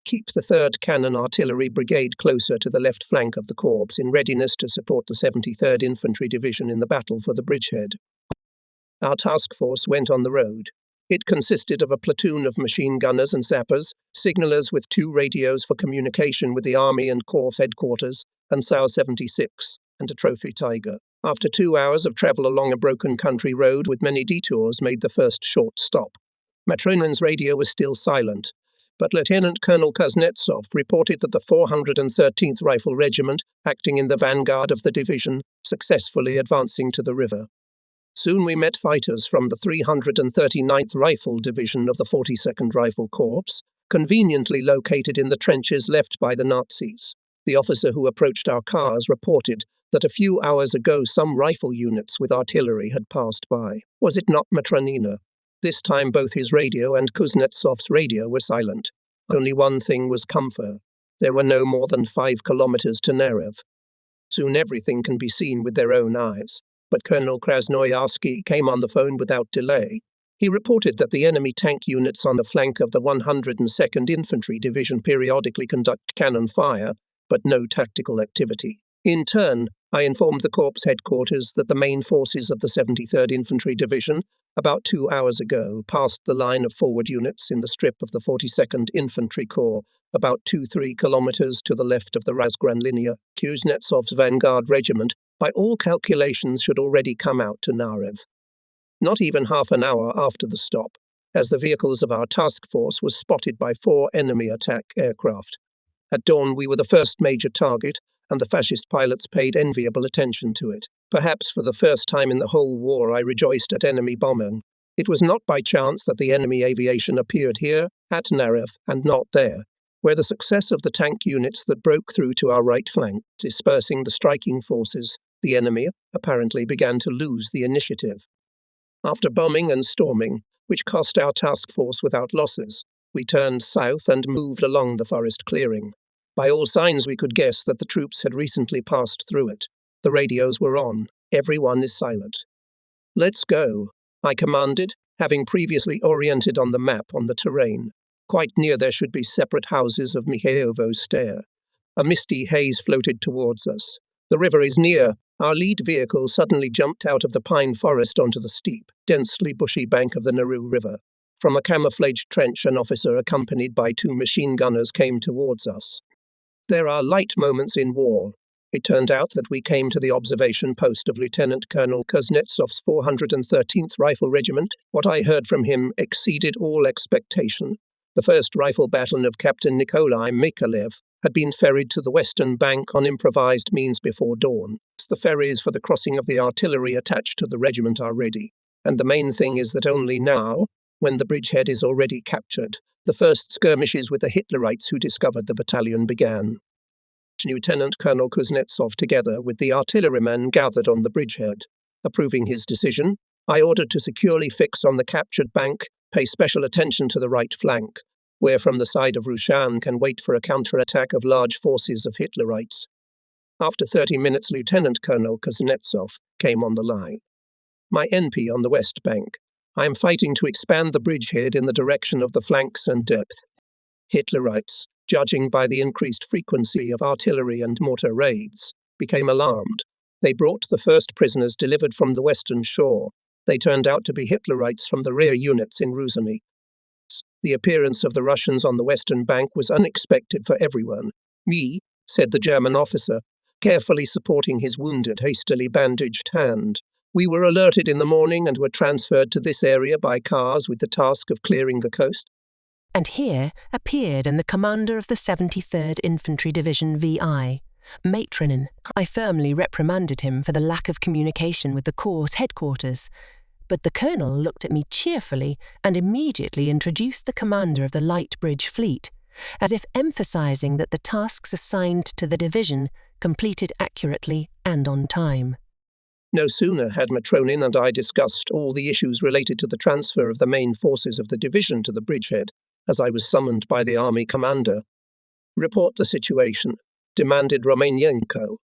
"Keep the 3rd Cannon Artillery Brigade closer to the left flank of the corps in readiness to support the 73rd Infantry Division in the battle for the bridgehead." Our task force went on the road. It consisted of a platoon of machine gunners and sappers, signallers with 2 radios for communication with the Army and Corps headquarters, and SAU 76, and a trophy Tiger. After 2 hours of travel along a broken country road with many detours made the first short stop. Matronin's radio was still silent, but Lieutenant Colonel Kuznetsov reported that the 413th Rifle Regiment, acting in the vanguard of the division, successfully advancing to the river. Soon we met fighters from the 339th Rifle Division of the 42nd Rifle Corps, conveniently located in the trenches left by the Nazis. The officer who approached our cars reported that a few hours ago some rifle units with artillery had passed by. Was it not Matronina? This time both his radio and Kuznetsov's radio were silent. Only one thing was comfort. There were no more than 5 kilometers to Narev. Soon everything can be seen with their own eyes. But Colonel Krasnoyarsky came on the phone without delay. He reported that the enemy tank units on the flank of the 102nd Infantry Division periodically conduct cannon fire, but no tactical activity. In turn, I informed the Corps headquarters that the main forces of the 73rd Infantry Division, about 2 hours ago, passed the line of forward units in the strip of the 42nd Infantry Corps, about 2-3 kilometers to the left of the Razgranlinia. Kuznetsov's vanguard regiment, by all calculations, should already come out to Narev. Not even half an hour after the stop, as the vehicles of our task force was spotted by 4 enemy attack aircraft. At dawn, we were the first major target, and the fascist pilots paid enviable attention to it. Perhaps for the first time in the whole war, I rejoiced at enemy bombing. It was not by chance that the enemy aviation appeared here, at Narev, and not there, where the success of the tank units that broke through to our right flank, dispersing the striking forces, the enemy apparently began to lose the initiative. After bombing and storming, which cost our task force without losses, we turned south and moved along the forest clearing. By all signs, we could guess that the troops had recently passed through it. The radios were on. Everyone is silent. "Let's go," I commanded, having previously oriented on the map on the terrain. Quite near there should be separate houses of Mikhailovo Stair. A misty haze floated towards us. "The river is near." Our lead vehicle suddenly jumped out of the pine forest onto the steep, densely bushy bank of the Narew River. From a camouflaged trench, an officer accompanied by 2 machine gunners came towards us. There are light moments in war. It turned out that we came to the observation post of Lieutenant Colonel Kuznetsov's 413th Rifle Regiment. What I heard from him exceeded all expectation. The 1st Rifle Battalion of Captain Nikolai Mikalev had been ferried to the western bank on improvised means before dawn. The ferries for the crossing of the artillery attached to the regiment are ready, and the main thing is that only now, when the bridgehead is already captured, the first skirmishes with the Hitlerites who discovered the battalion began. Lieutenant Colonel Kuznetsov, together with the artillerymen, gathered on the bridgehead. Approving his decision, I ordered to securely fix on the captured bank, pay special attention to the right flank, where from the side of Rushan can wait for a counterattack of large forces of Hitlerites. After 30 minutes, Lieutenant Colonel Kuznetsov came on the line. "My NP on the west bank. I am fighting to expand the bridgehead in the direction of the flanks and depth. Hitlerites, judging by the increased frequency of artillery and mortar raids, became alarmed. They brought the first prisoners delivered from the western shore. They turned out to be Hitlerites from the rear units in Ruzhny. The appearance of the Russians on the western bank was unexpected for everyone. "Me," said the German officer, carefully supporting his wounded, hastily bandaged hand. "We were alerted in the morning and were transferred to this area by cars with the task of clearing the coast." And here appeared the commander of the 73rd Infantry Division VI, Matronin. I firmly reprimanded him for the lack of communication with the Corps headquarters, but the colonel looked at me cheerfully and immediately introduced the commander of the Light Bridge Fleet, as if emphasizing that the tasks assigned to the division completed accurately and on time. No sooner had Matronin and I discussed all the issues related to the transfer of the main forces of the division to the bridgehead, as I was summoned by the army commander. "Report the situation," demanded Romanenko.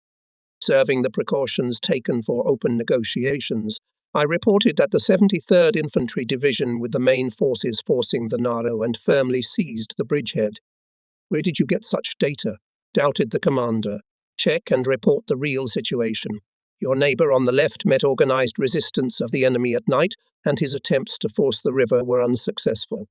Serving the precautions taken for open negotiations, I reported that the 73rd Infantry Division, with the main forces forcing the Naro and firmly seized the bridgehead. "Where did you get such data?" doubted the commander. "Check and report the real situation. Your neighbour on the left met organised resistance of the enemy at night, and his attempts to force the river were unsuccessful."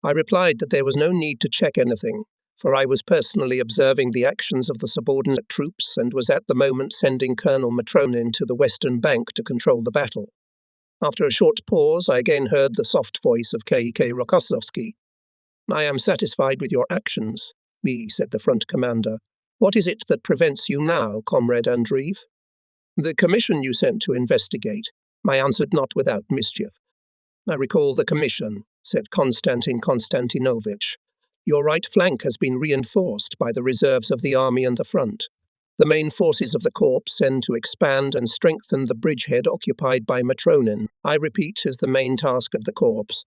I replied that there was no need to check anything, for I was personally observing the actions of the subordinate troops and was at the moment sending Colonel Matronin to the western bank to control the battle. After a short pause, I again heard the soft voice of K.K. Rokossovsky. "I am satisfied with your actions," said the front commander. "What is it that prevents you now, Comrade Andreev?" "The commission you sent to investigate," I answered, not without mischief. "I recall the commission," said Konstantin Konstantinovich. "Your right flank has been reinforced by the reserves of the army and the front." The main forces of the Corps send to expand and strengthen the bridgehead occupied by Matronin, I repeat, is the main task of the Corps.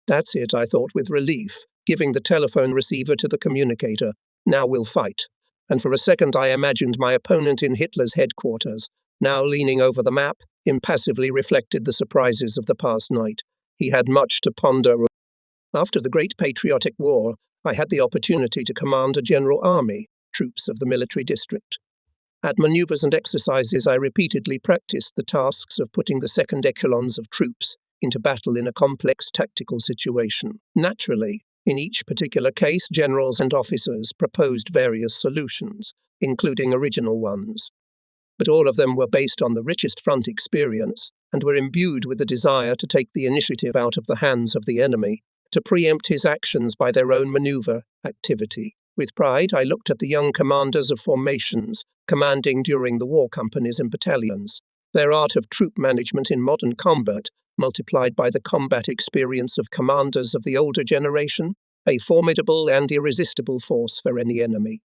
That's it, I thought with relief, giving the telephone receiver to the communicator. Now we'll fight. And for a second I imagined my opponent in Hitler's headquarters, now leaning over the map, impassively reflected the surprises of the past night. He had much to ponder. After the Great Patriotic War, I had the opportunity to command a general army, troops of the military district. At maneuvers and exercises, I repeatedly practiced the tasks of putting the second echelons of troops into battle in a complex tactical situation. Naturally, in each particular case, generals and officers proposed various solutions, including original ones. But all of them were based on the richest front experience and were imbued with the desire to take the initiative out of the hands of the enemy, to preempt his actions by their own maneuver activity. With pride, I looked at the young commanders of formations, commanding during the war companies and battalions. Their art of troop management in modern combat, multiplied by the combat experience of commanders of the older generation, a formidable and irresistible force for any enemy.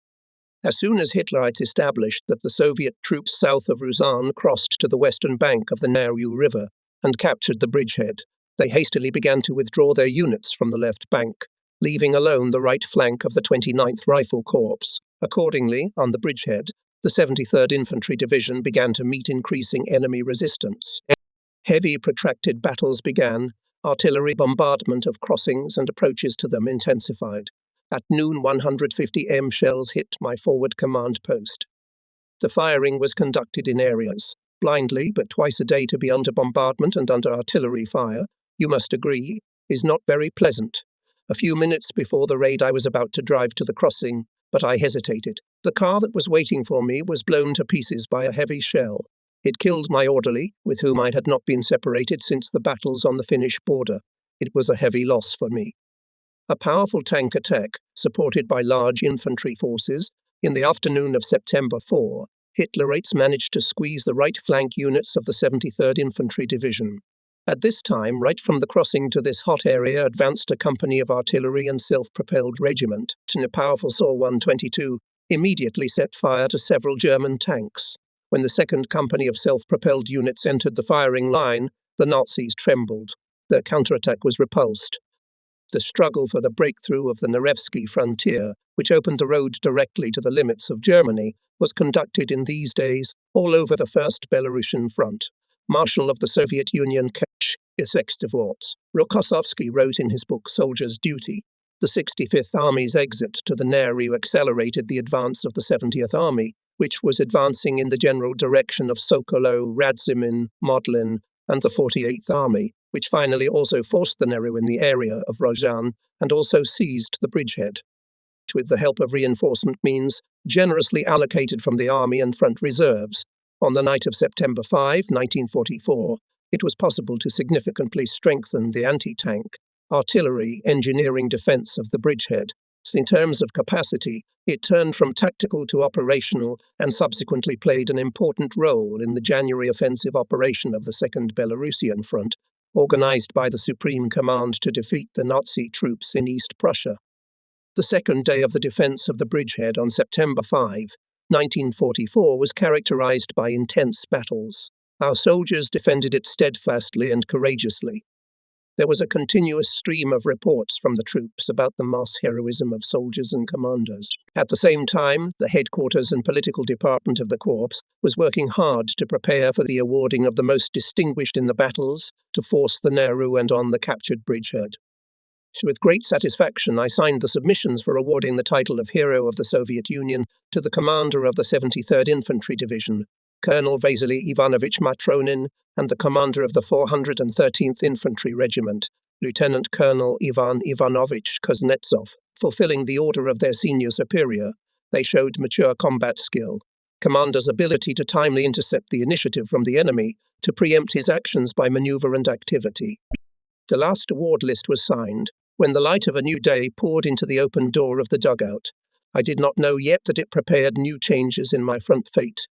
As soon as Hitler had established that the Soviet troops south of Ruzan crossed to the western bank of the Narew River and captured the bridgehead, they hastily began to withdraw their units from the left bank, leaving alone the right flank of the 29th Rifle Corps. Accordingly, on the bridgehead, the 73rd Infantry Division began to meet increasing enemy resistance. Heavy, protracted battles began. Artillery bombardment of crossings and approaches to them intensified. At noon, 150 M shells hit my forward command post. The firing was conducted in areas, blindly, but twice a day to be under bombardment and under artillery fire, you must agree, is not very pleasant. A few minutes before the raid I was about to drive to the crossing, but I hesitated. The car that was waiting for me was blown to pieces by a heavy shell. It killed my orderly, with whom I had not been separated since the battles on the Finnish border. It was a heavy loss for me. A powerful tank attack, supported by large infantry forces, in the afternoon of September 4, Hitlerites managed to squeeze the right flank units of the 73rd Infantry Division. At this time, right from the crossing to this hot area advanced a company of artillery and self-propelled regiment, and a powerful SAW-122 immediately set fire to several German tanks. When the second company of self-propelled units entered the firing line, the Nazis trembled. Their counterattack was repulsed. The struggle for the breakthrough of the Nevsky frontier, which opened the road directly to the limits of Germany, was conducted in these days all over the First Belarusian Front. Marshal of the Soviet Union Kech Isextivort Rokossovsky wrote in his book Soldier's Duty, the 65th Army's exit to the Narew accelerated the advance of the 70th Army, which was advancing in the general direction of Sokolo, Radzimin, Modlin, and the 48th Army, which finally also forced the Narew in the area of Rozhan and also seized the bridgehead. With the help of reinforcement means generously allocated from the Army and Front Reserves, on the night of September 5, 1944, it was possible to significantly strengthen the anti-tank, artillery, engineering defense of the bridgehead. In terms of capacity, it turned from tactical to operational and subsequently played an important role in the January offensive operation of the Second Belarusian Front, organized by the Supreme Command to defeat the Nazi troops in East Prussia. The second day of the defense of the bridgehead on September 5, 1944 was characterized by intense battles. Our soldiers defended it steadfastly and courageously. There was a continuous stream of reports from the troops about the mass heroism of soldiers and commanders. At the same time, the headquarters and political department of the Corps was working hard to prepare for the awarding of the most distinguished in the battles to force the Narew and on the captured bridgehead. With great satisfaction, I signed the submissions for awarding the title of Hero of the Soviet Union to the commander of the 73rd Infantry Division, Colonel Vasily Ivanovich Matronin, and the commander of the 413th Infantry Regiment, Lieutenant Colonel Ivan Ivanovich Kuznetsov. Fulfilling the order of their senior superior, they showed mature combat skill, commander's ability to timely intercept the initiative from the enemy, to preempt his actions by maneuver and activity. The last award list was signed when the light of a new day poured into the open door of the dugout. I did not know yet that it prepared new changes in my front fate.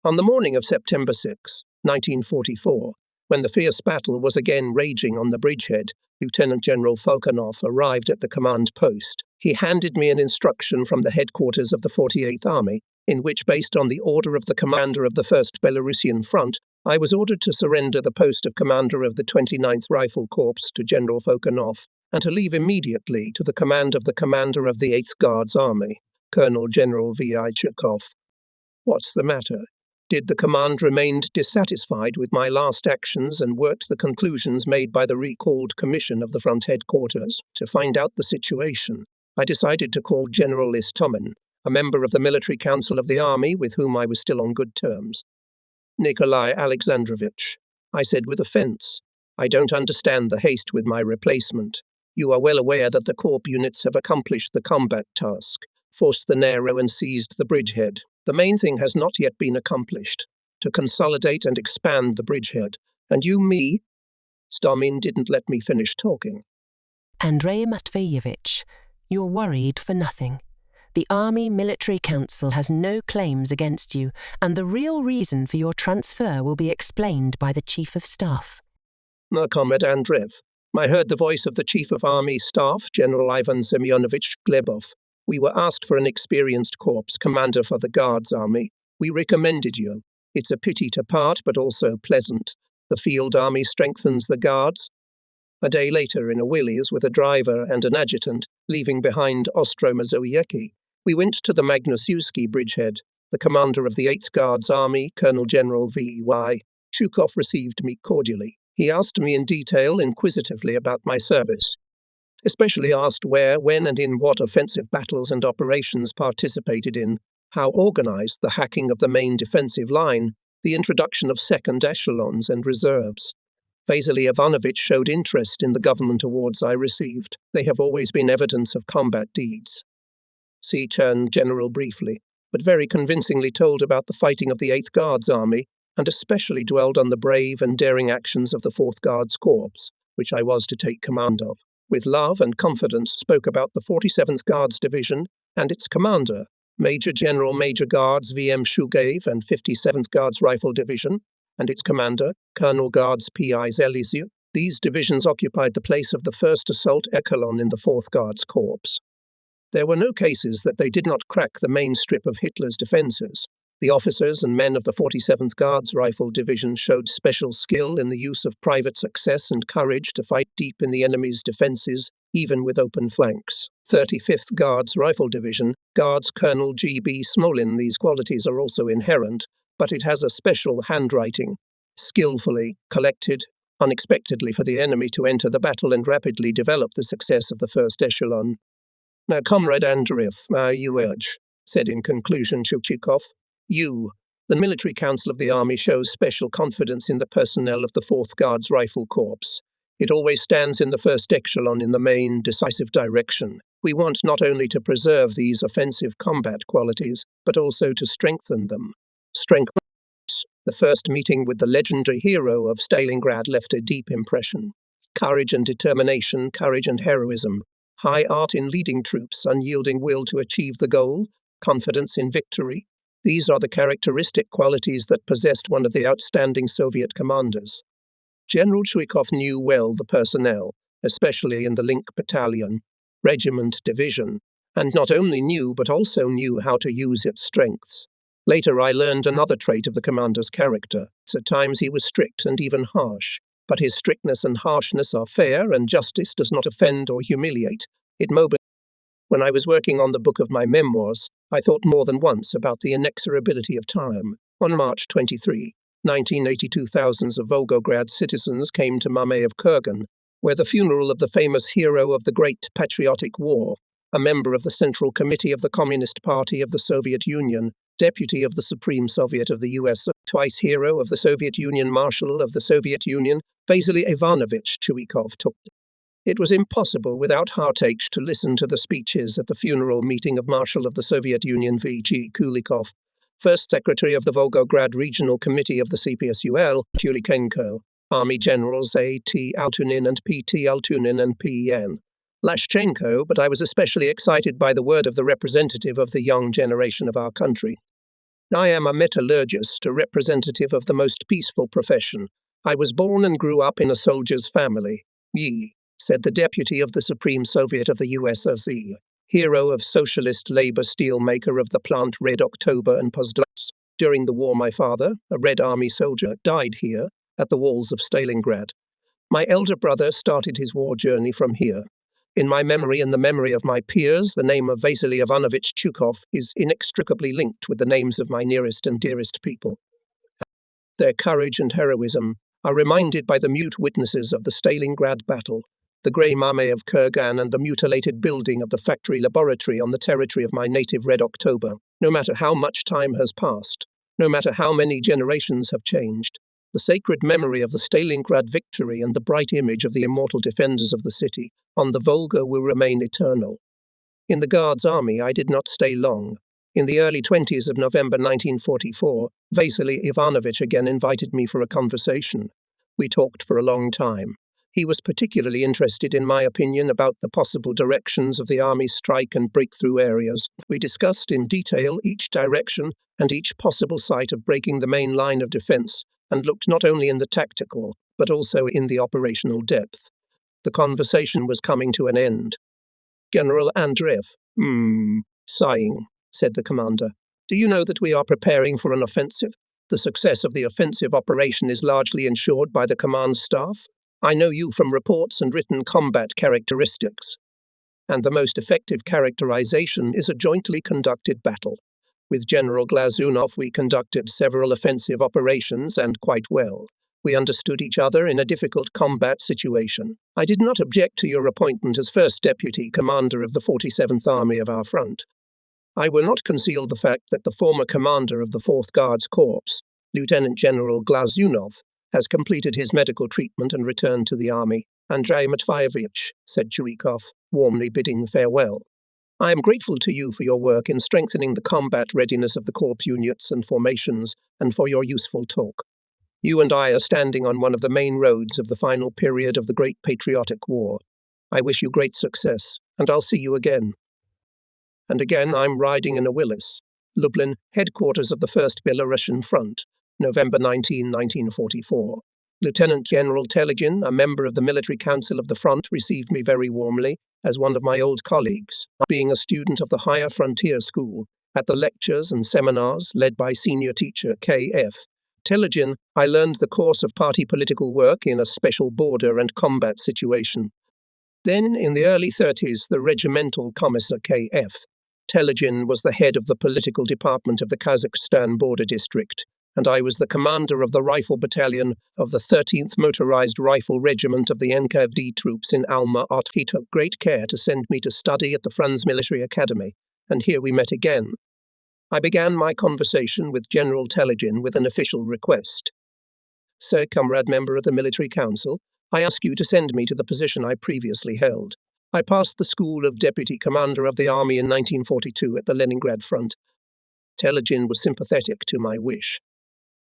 On the morning of September 6, 1944, when the fierce battle was again raging on the bridgehead, Lieutenant General Falkenov arrived at the command post. He handed me an instruction from the headquarters of the 48th Army. in which, based on the order of the commander of the 1st Belarusian Front, I was ordered to surrender the post of commander of the 29th Rifle Corps to General Fokanov and to leave immediately to the command of the commander of the 8th Guards Army, Colonel General V.I. Chukov. What's the matter? Did the command remain dissatisfied with my last actions and worked the conclusions made by the recalled commission of the front headquarters? To find out the situation, I decided to call General Istomin, a member of the military council of the army with whom I was still on good terms. Nikolai Alexandrovich, I said with offence, I don't understand the haste with my replacement. You are well aware that the Corps units have accomplished the combat task, forced the Nero and seized the bridgehead. The main thing has not yet been accomplished, to consolidate and expand the bridgehead. And me? Stomin didn't let me finish talking. Andrei Matveyevich, you're worried for nothing. The Army Military Council has no claims against you, and the real reason for your transfer will be explained by the Chief of Staff. Comrade Andreev, I heard the voice of the Chief of Army Staff, General Ivan Semyonovich Glebov. We were asked for an experienced corps commander for the Guards Army. We recommended you. It's a pity to part, but also pleasant. The field army strengthens the Guards. A day later, in a Willys with a driver and an adjutant, leaving behind Ostromazowiecki, we went to the Magnusewski bridgehead. The commander of the 8th Guards Army, Colonel General V.Y. Chukov, received me cordially. He asked me in detail, inquisitively, about my service. Especially asked where, when, and in what offensive battles and operations participated in, how organized the hacking of the main defensive line, the introduction of second echelons and reserves. Vasily Ivanovich showed interest in the government awards I received. They have always been evidence of combat deeds. Sea turned general briefly, but very convincingly told about the fighting of the 8th Guards Army, and especially dwelled on the brave and daring actions of the 4th Guards Corps, which I was to take command of. With love and confidence spoke about the 47th Guards Division and its commander, Major General Major Guards V.M. Shugaev and 57th Guards Rifle Division, and its commander, Colonel Guards P.I. Zeliziu. These divisions occupied the place of the 1st Assault Echelon in the 4th Guards Corps. There were no cases that they did not crack the main strip of Hitler's defences. The officers and men of the 47th Guards Rifle Division showed special skill in the use of private success and courage to fight deep in the enemy's defences, even with open flanks. 35th Guards Rifle Division, Guards Colonel G.B. Smolin. These qualities are also inherent, but it has a special handwriting, skillfully collected, unexpectedly for the enemy to enter the battle and rapidly develop the success of the first echelon. Now, Comrade Andreev, you urge, said in conclusion Chukov. You, the Military Council of the Army, shows special confidence in the personnel of the 4th Guards Rifle Corps. It always stands in the first echelon in the main, decisive direction. We want not only to preserve these offensive combat qualities, but also to strengthen them. The first meeting with the legendary hero of Stalingrad left a deep impression. Courage and determination, courage and heroism, high art in leading troops, unyielding will to achieve the goal, confidence in victory. These are the characteristic qualities that possessed one of the outstanding Soviet commanders. General Chukov knew well the personnel, especially in the Link Battalion, Regiment, Division, and not only knew but also knew how to use its strengths. Later I learned another trait of the commander's character. At times he was strict and even harsh, but his strictness and harshness are fair, and justice does not offend or humiliate. It mobilizes. When I was working on the book of my memoirs, I thought more than once about the inexorability of time. On March 23, 1982, thousands of Volgograd citizens came to Mamayev Kurgan, where the funeral of the famous hero of the Great Patriotic War, a member of the Central Committee of the Communist Party of the Soviet Union, Deputy of the Supreme Soviet of the US, twice hero of the Soviet Union, Marshal of the Soviet Union, Vasily Ivanovich Chukov took. It was impossible without heartache to listen to the speeches at the funeral meeting of Marshal of the Soviet Union V.G. Kulikov, First Secretary of the Volgograd Regional Committee of the CPSUL, Chulikenko, Army Generals A.T. Altunin and P.T. Altunin and P.N. Lashchenko, but I was especially excited by the word of the representative of the young generation of our country. I am a metallurgist, a representative of the most peaceful profession. I was born and grew up in a soldier's family. Said the Deputy of the Supreme Soviet of the USSR. hero of socialist labor steelmaker of the plant Red October and Postdats. During the war, my father, a Red Army soldier, died here at the walls of Stalingrad. My elder brother started his war journey from here. In my memory and the memory of my peers, the name of Vasily Ivanovich Chukov is inextricably linked with the names of my nearest and dearest people. Their courage and heroism are reminded by the mute witnesses of the Stalingrad battle, the grey mame of Kurgan and the mutilated building of the factory laboratory on the territory of my native Red October. No matter how much time has passed, no matter how many generations have changed, the sacred memory of the Stalingrad victory and the bright image of the immortal defenders of the city on the Volga will remain eternal. In the Guards' army, I did not stay long. In the early 20s of November 1944, Vasily Ivanovich again invited me for a conversation. We talked for a long time. He was particularly interested in my opinion about the possible directions of the Army's strike and breakthrough areas. We discussed in detail each direction and each possible site of breaking the main line of defense, and looked not only in the tactical, but also in the operational depth. The conversation was coming to an end. General Andreev, sighing, said the commander. Do you know that we are preparing for an offensive? The success of the offensive operation is largely ensured by the command staff. I know you from reports and written combat characteristics. And the most effective characterization is a jointly conducted battle. With General Glazunov, we conducted several offensive operations, and quite well. We understood each other in a difficult combat situation. I did not object to your appointment as First Deputy Commander of the 47th Army of our front. I will not conceal the fact that the former commander of the 4th Guards Corps, Lieutenant General Glazunov, has completed his medical treatment and returned to the army. Andrei Matveyevich, said Chirikov, warmly bidding farewell. I am grateful to you for your work in strengthening the combat readiness of the Corps units and formations, and for your useful talk. You and I are standing on one of the main roads of the final period of the Great Patriotic War. I wish you great success, and I'll see you again. And again I'm riding in a Willis. Lublin, headquarters of the 1st Belarusian Front, November 19, 1944. Lieutenant General Telegin, a member of the Military Council of the Front, received me very warmly as one of my old colleagues. Being a student of the Higher Frontier School, at the lectures and seminars led by senior teacher K.F. Telegin, I learned the course of party political work in a special border and combat situation. Then, in the early 30s, the regimental commissar K.F. Telegin was the head of the political department of the Kazakhstan border district, and I was the commander of the rifle battalion of the 13th Motorized Rifle Regiment of the NKVD troops in Alma-Ata. He took great care to send me to study at the Franz Military Academy, and here we met again. I began my conversation with General Telegin with an official request. Sir, comrade member of the Military Council, I ask you to send me to the position I previously held. I passed the school of Deputy Commander of the Army in 1942 at the Leningrad front. Telegin was sympathetic to my wish.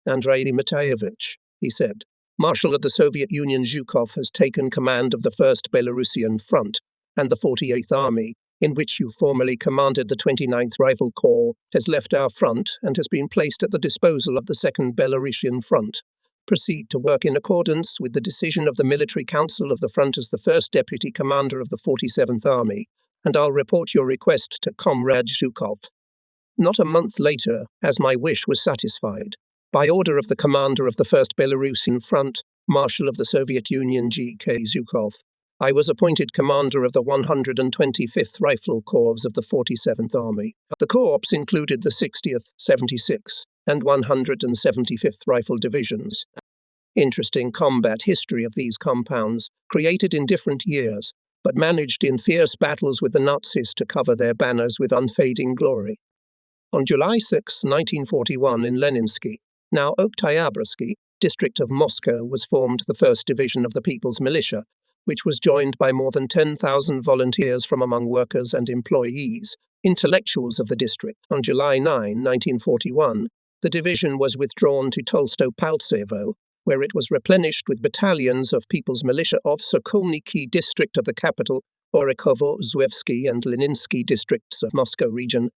Andrei Matveyevich, he said, Marshal of the Soviet Union Zhukov has taken command of the 1st Belarusian Front, and the 48th Army, in which you formerly commanded the 29th Rifle Corps, has left our front and has been placed at the disposal of the 2nd Belarusian Front. Proceed to work in accordance with the decision of the Military Council of the Front as the 1st Deputy Commander of the 47th Army, and I'll report your request to Comrade Zhukov. Not a month later, as my wish was satisfied, by order of the commander of the 1st Belarusian Front, Marshal of the Soviet Union G.K. Zhukov, I was appointed commander of the 125th Rifle Corps of the 47th Army. The corps included the 60th, 76th, and 175th Rifle Divisions. Interesting combat history of these compounds, created in different years, but managed in fierce battles with the Nazis to cover their banners with unfading glory. On July 6, 1941, in Leninsky, now Oktyabrski, district of Moscow, was formed the 1st Division of the People's Militia, which was joined by more than 10,000 volunteers from among workers and employees, intellectuals of the district. On July 9, 1941, the division was withdrawn to Tolsto-Paltsevo, where it was replenished with battalions of People's Militia of Sokolniki district of the capital, Orikhovo-Zuevsky and Leninsky districts of Moscow region.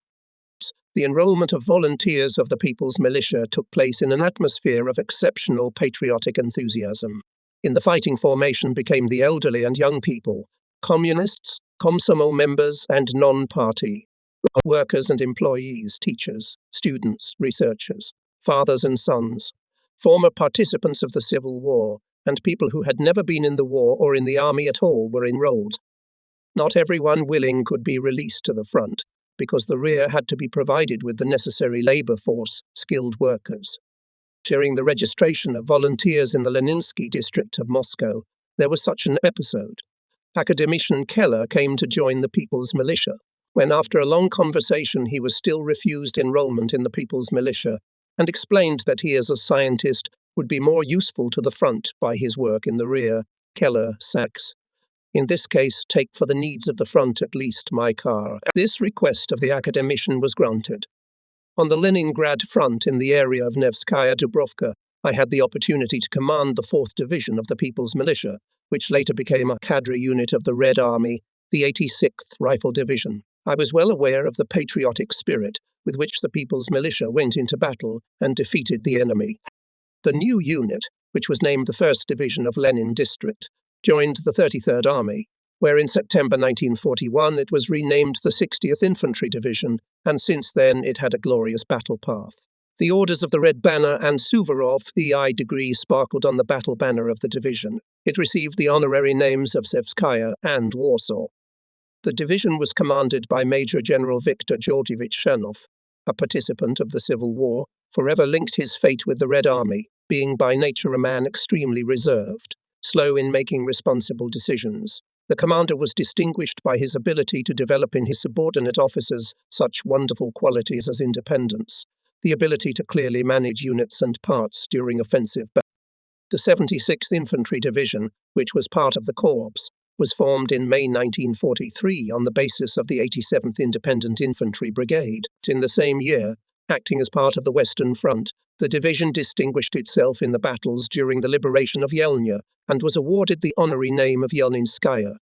The enrollment of volunteers of the People's Militia took place in an atmosphere of exceptional patriotic enthusiasm. In the fighting formation became the elderly and young people, communists, Komsomol members and non-party, workers and employees, teachers, students, researchers, fathers and sons, former participants of the Civil War, and people who had never been in the war or in the army at all were enrolled. Not everyone willing could be released to the front, because the rear had to be provided with the necessary labor force, skilled workers. During the registration of volunteers in the Leninsky district of Moscow, there was such an episode. Academician Keller came to join the People's Militia, when after a long conversation he was still refused enrollment in the People's Militia, and explained that he as a scientist would be more useful to the front by his work in the rear. Keller, Sachs. In this case, take for the needs of the front at least my car. This request of the academician was granted. On the Leningrad front in the area of Nevskaya Dubrovka, I had the opportunity to command the 4th Division of the People's Militia, which later became a cadre unit of the Red Army, the 86th Rifle Division. I was well aware of the patriotic spirit with which the People's Militia went into battle and defeated the enemy. The new unit, which was named the 1st Division of Lenin District, joined the 33rd Army, where in September 1941 it was renamed the 60th Infantry Division, and since then it had a glorious battle path. The orders of the Red Banner and Suvorov, the I degree, sparkled on the battle banner of the division. It received the honorary names of Sevskaya and Warsaw. The division was commanded by Major General Viktor Georgievich Chernov, a participant of the Civil War, forever linked his fate with the Red Army, being by nature a man extremely reserved, slow in making responsible decisions. The commander was distinguished by his ability to develop in his subordinate officers such wonderful qualities as independence, the ability to clearly manage units and parts during offensive battles. The 76th Infantry Division, which was part of the Corps, was formed in May 1943 on the basis of the 87th Independent Infantry Brigade. In the same year, acting as part of the Western Front, the division distinguished itself in the battles during the liberation of Yelnya and was awarded the honorary name of Yelninskaya.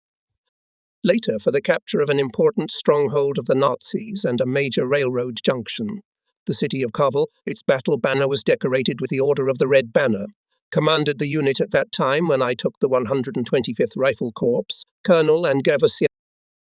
Later, for the capture of an important stronghold of the Nazis and a major railroad junction, the city of Kovel, its battle banner was decorated with the Order of the Red Banner. Commanded the unit at that time when I took the 125th Rifle Corps, Colonel and Gavassia.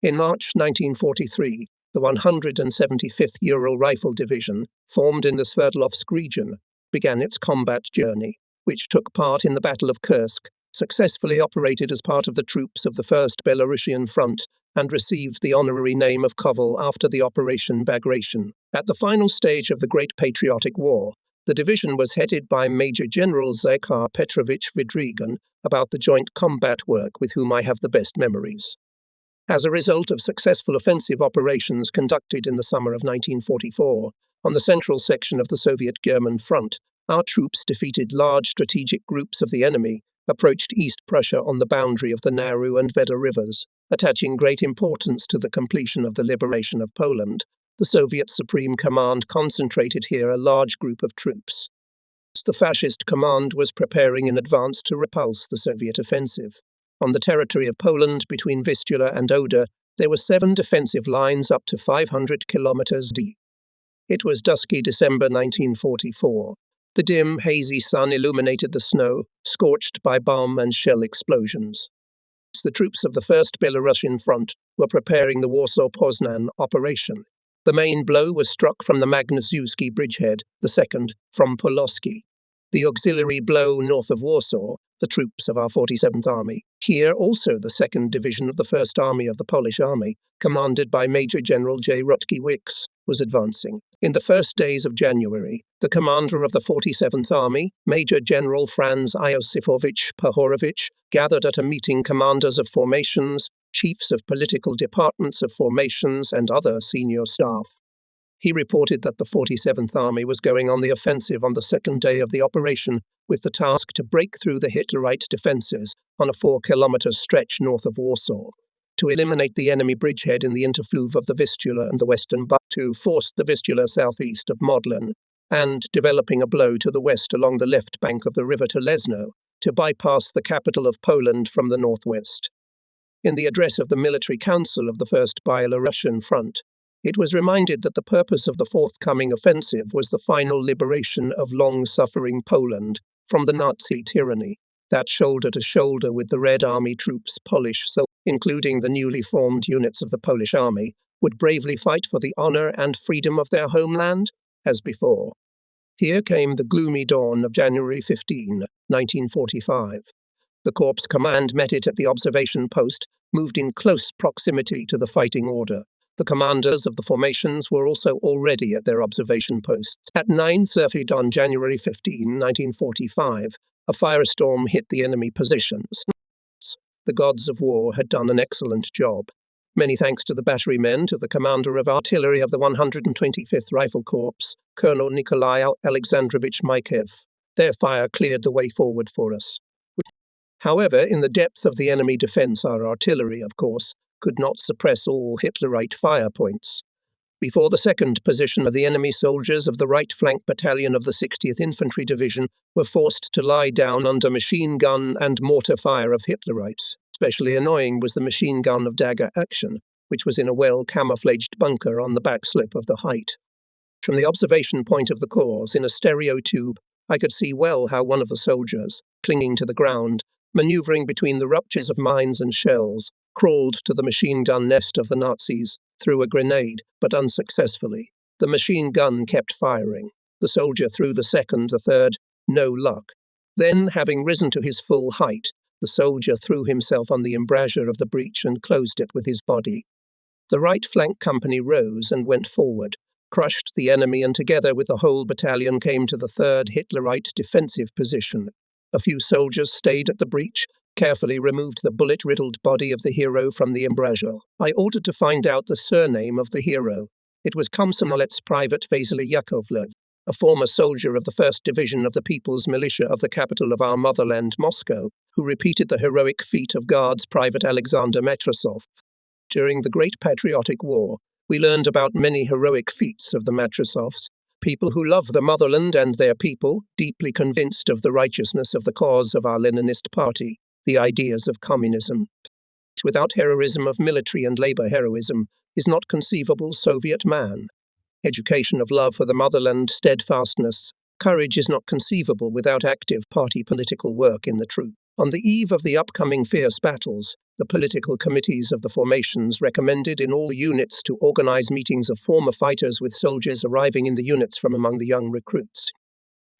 In March 1943, the 175th Ural Rifle Division, formed in the Sverdlovsk region, began its combat journey, which took part in the Battle of Kursk, successfully operated as part of the troops of the 1st Belarusian Front, and received the honorary name of Kovel after the Operation Bagration. At the final stage of the Great Patriotic War, the division was headed by Major General Zakhar Petrovich Vidrigan, about the joint combat work with whom I have the best memories. As a result of successful offensive operations conducted in the summer of 1944, on the central section of the Soviet-German front, our troops defeated large strategic groups of the enemy, approached East Prussia on the boundary of the Naru and Veda rivers. Attaching great importance to the completion of the liberation of Poland, the Soviet Supreme Command concentrated here a large group of troops. The Fascist command was preparing in advance to repulse the Soviet offensive. On the territory of Poland, between Vistula and Oder, there were 7 defensive lines up to 500 kilometers deep. It was dusky December 1944. The dim, hazy sun illuminated the snow, scorched by bomb and shell explosions. The troops of the 1st Belarusian Front were preparing the Warsaw-Poznan operation. The main blow was struck from the Magnusewski bridgehead, the second from Pulaski. The auxiliary blow north of Warsaw, the troops of our 47th Army. Here also the 2nd Division of the 1st Army of the Polish Army, commanded by Major General J. Rutkiewicz, was advancing. In the first days of January, the commander of the 47th Army, Major General Franz Iosifovich Pahorovich, gathered at a meeting commanders of formations, chiefs of political departments of formations, and other senior staff. He reported that the 47th Army was going on the offensive on the second day of the operation, with the task to break through the Hitlerite defences on a 4-kilometre stretch north of Warsaw, to eliminate the enemy bridgehead in the interfluve of the Vistula and the western Butt, to force the Vistula southeast of Modlin, and, developing a blow to the west along the left bank of the river to Leszno, to bypass the capital of Poland from the northwest. In the address of the Military Council of the First Belarusian Front, it was reminded that the purpose of the forthcoming offensive was the final liberation of long-suffering Poland from the Nazi tyranny. that shoulder to shoulder with the Red Army troops, including the newly formed units of the Polish Army, would bravely fight for the honor and freedom of their homeland, as before. Here came the gloomy dawn of January 15, 1945. The Corps command met it at the observation post, moved in close proximity to the fighting order. The commanders of the formations were also already at their observation posts. At 9:30 on January 15, 1945, a firestorm hit the enemy positions. The gods of war had done an excellent job. Many thanks to the batterymen, to the commander of artillery of the 125th Rifle Corps, Colonel Nikolai Alexandrovich Maikev. Their fire cleared the way forward for us. However, in the depth of the enemy defense, our artillery, of course, could not suppress all Hitlerite fire points. Before the second position of the enemy soldiers of the right flank battalion of the 60th Infantry Division were forced to lie down under machine gun and mortar fire of Hitlerites. Especially annoying was the machine gun of dagger action, which was in a well-camouflaged bunker on the back slip of the height. From the observation point of the corps, in a stereo tube, I could see well how one of the soldiers, clinging to the ground, maneuvering between the ruptures of mines and shells, crawled to the machine gun nest of the Nazis, threw a grenade, but unsuccessfully. The machine gun kept firing. The soldier threw the second, the third, no luck. Then, having risen to his full height, the soldier threw himself on the embrasure of the breach and closed it with his body. The right flank company rose and went forward, crushed the enemy, and together with the whole battalion came to the third Hitlerite defensive position. A few soldiers stayed at the breach, carefully removed the bullet-riddled body of the hero from the embrasure. I ordered to find out the surname of the hero. It was Komsomolets Private Vasily Yakovlev, a former soldier of the 1st Division of the People's Militia of the capital of our motherland, Moscow, who repeated the heroic feat of Guards Private Alexander Matrosov. During the Great Patriotic War, we learned about many heroic feats of the Matrosovs, people who love the motherland and their people, deeply convinced of the righteousness of the cause of our Leninist party, the ideas of communism. Without heroism of military and labor heroism is not conceivable Soviet man. Education of love for the motherland, steadfastness, courage is not conceivable without active party political work in the troops. On the eve of the upcoming fierce battles, the political committees of the formations recommended in all units to organize meetings of former fighters with soldiers arriving in the units from among the young recruits.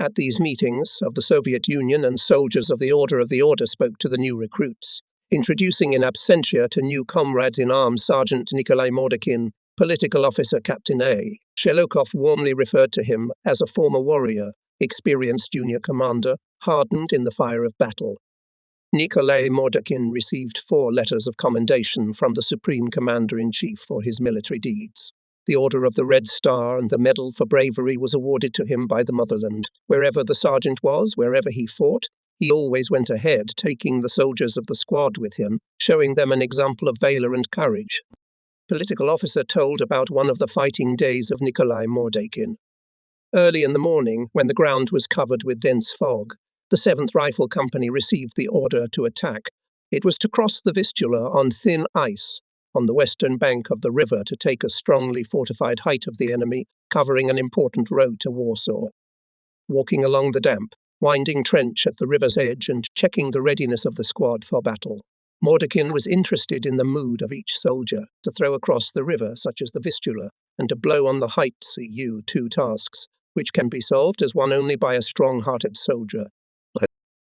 At these meetings, of the Soviet Union and soldiers of the Order spoke to the new recruits, introducing in absentia to new comrades in arms Sergeant Nikolai Mordekin, political officer Captain A. Shelokov warmly referred to him as a former warrior, experienced junior commander, hardened in the fire of battle. Nikolai Mordekin received 4 letters of commendation from the Supreme Commander-in-Chief for his military deeds. The Order of the Red Star and the Medal for Bravery was awarded to him by the motherland. Wherever the sergeant was, wherever he fought, he always went ahead, taking the soldiers of the squad with him, showing them an example of valor and courage. Political officer told about one of the fighting days of Nikolai Mordekin. Early in the morning, when the ground was covered with dense fog, the 7th Rifle Company received the order to attack. It was to cross the Vistula on thin ice, on the western bank of the river, to take a strongly fortified height of the enemy, covering an important road to Warsaw. Walking along the damp, winding trench at the river's edge and checking the readiness of the squad for battle, Mordekin was interested in the mood of each soldier, to throw across the river, such as the Vistula, and to blow on the height, CU, 2 tasks, which can be solved as one only by a strong-hearted soldier.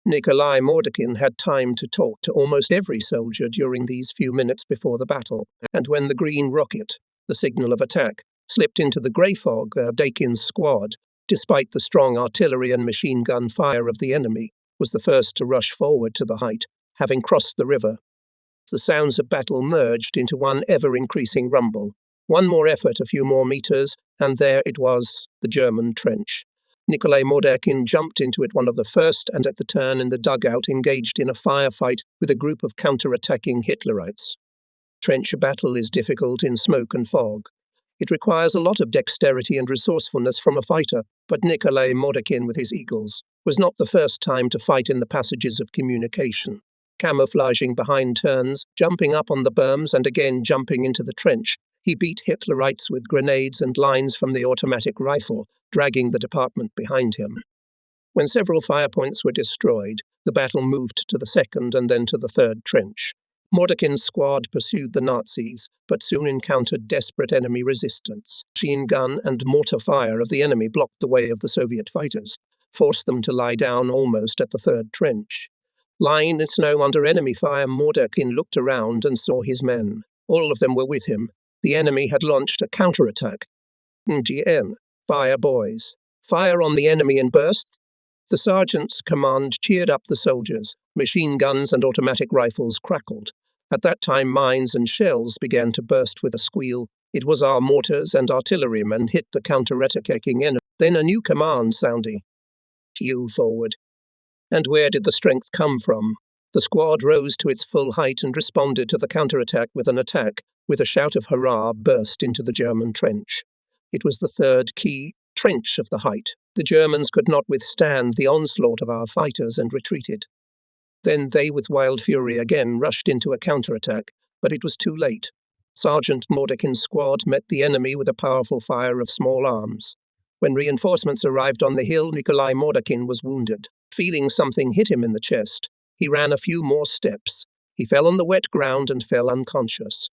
Nikolai Mordekin had time to talk to almost every soldier during these few minutes before the battle, and when the green rocket, the signal of attack, slipped into the grey fog, Mordekin's squad, despite the strong artillery and machine gun fire of the enemy, was the first to rush forward to the height, having crossed the river. The sounds of battle merged into one ever-increasing rumble. One more effort, a few more meters, and there it was, the German trench. Nikolai Mordekin jumped into it one of the first, and at the turn in the dugout engaged in a firefight with a group of counter-attacking Hitlerites. Trench battle is difficult in smoke and fog. It requires a lot of dexterity and resourcefulness from a fighter, but Nikolai Mordekin with his Eagles was not the first time to fight in the passages of communication. Camouflaging behind turns, jumping up on the berms and again jumping into the trench, he beat Hitlerites with grenades and lines from the automatic rifle, dragging the department behind him. When several firepoints were destroyed, The battle moved to the second and then to the third trench. Mordekin's squad pursued the Nazis, but soon encountered desperate enemy resistance. Machine gun and mortar fire of the enemy blocked the way of the Soviet fighters, forced them to lie down almost at the third trench. Lying in snow under enemy fire, Mordekin looked around and saw his men. All of them were with him. The enemy had launched a counterattack. GN, fire boys. Fire on the enemy in bursts. The sergeant's command cheered up the soldiers. Machine guns and automatic rifles crackled. At that time, mines and shells began to burst with a squeal. It was our mortars and artillerymen hit the counter-attacking enemy. Then a new command sounded. You forward. And where did the strength come from? The squad rose to its full height and responded to the counterattack with an attack. With a shout of hurrah, burst into the German trench. It was the third key trench of the height. The Germans could not withstand the onslaught of our fighters and retreated. Then they, with wild fury, again rushed into a counterattack, but it was too late. Sergeant Mordekin's squad met the enemy with a powerful fire of small arms. When reinforcements arrived on the hill, Nikolai Mordekin was wounded. Feeling something hit him in the chest, he ran a few more steps. He fell on the wet ground and fell unconscious.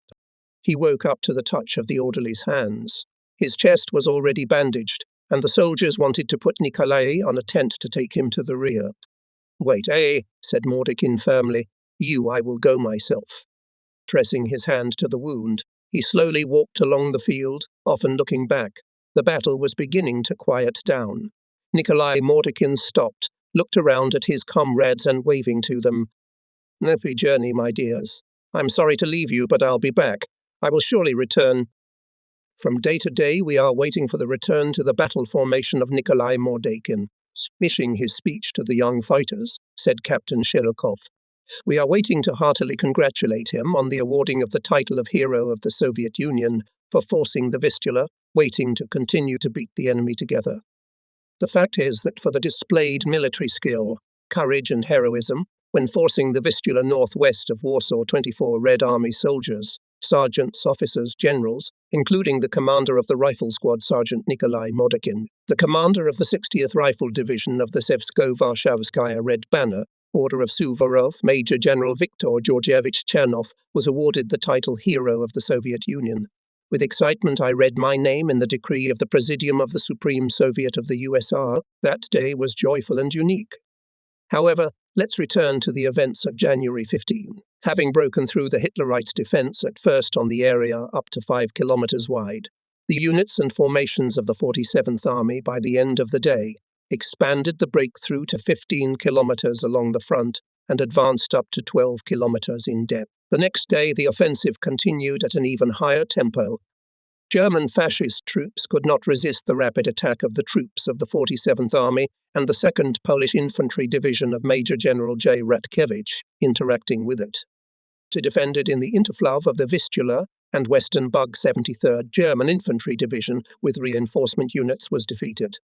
He woke up to the touch of the orderly's hands. His chest was already bandaged, and the soldiers wanted to put Nikolai on a tent to take him to the rear. Wait, said Mordekin firmly. You, I will go myself. Pressing his hand to the wound, he slowly walked along the field, often looking back. The battle was beginning to quiet down. Nikolai Mordekin stopped, looked around at his comrades and waving to them. Happy journey, my dears. I'm sorry to leave you, but I'll be back. I will surely return. From day to day, we are waiting for the return to the battle formation of Nikolai Mordekin. Swishing his speech to the young fighters, said Captain Shirokov. We are waiting to heartily congratulate him on the awarding of the title of Hero of the Soviet Union for forcing the Vistula, waiting to continue to beat the enemy together. The fact is that for the displayed military skill, courage and heroism, when forcing the Vistula northwest of Warsaw, 24 Red Army soldiers, sergeants, officers, generals, including the commander of the rifle squad, Sergeant Nikolai Mordekin, the commander of the 60th Rifle Division of the Sevsko-Varshavskaya Red Banner, Order of Suvorov, Major General Viktor Georgievich Chernov, was awarded the title Hero of the Soviet Union. With excitement, I read my name in the decree of the Presidium of the Supreme Soviet of the USSR. That day was joyful and unique. However, let's return to the events of January 15. Having broken through the Hitlerites' defense at first on the area up to 5 kilometers wide, the units and formations of the 47th Army by the end of the day expanded the breakthrough to 15 kilometers along the front and advanced up to 12 kilometers in depth. The next day, the offensive continued at an even higher tempo. German fascist troops could not resist the rapid attack of the troops of the 47th Army and the 2nd Polish Infantry Division of Major General J. Ratkevich, interacting with it. To defend it in the interflow of the Vistula and Western Bug 73rd German Infantry Division with reinforcement units was defeated.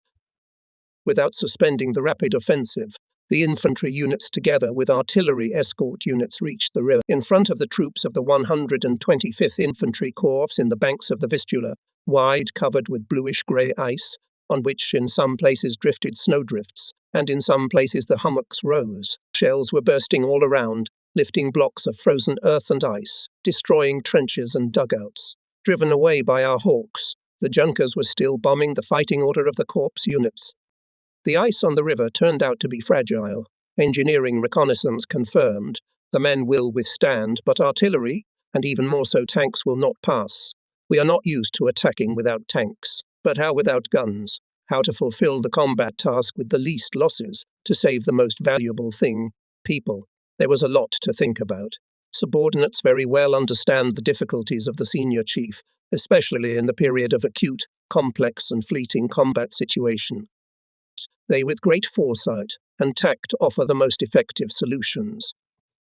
Without suspending the rapid offensive, the infantry units together with artillery escort units reached the river. In front of the troops of the 125th Infantry Corps in the banks of the Vistula, wide covered with bluish-grey ice, on which in some places drifted snowdrifts, and in some places the hummocks rose. Shells were bursting all around, lifting blocks of frozen earth and ice, destroying trenches and dugouts. Driven away by our Hawks, the Junkers were still bombing the fighting order of the Corps units. The ice on the river turned out to be fragile. Engineering reconnaissance confirmed the men will withstand, but artillery, and even more so tanks, will not pass. We are not used to attacking without tanks. But how without guns? How to fulfill the combat task with the least losses, to save the most valuable thing, people? There was a lot to think about. Subordinates very well understand the difficulties of the senior chief, especially in the period of acute, complex and fleeting combat situation. They, with great foresight and tact, offer the most effective solutions.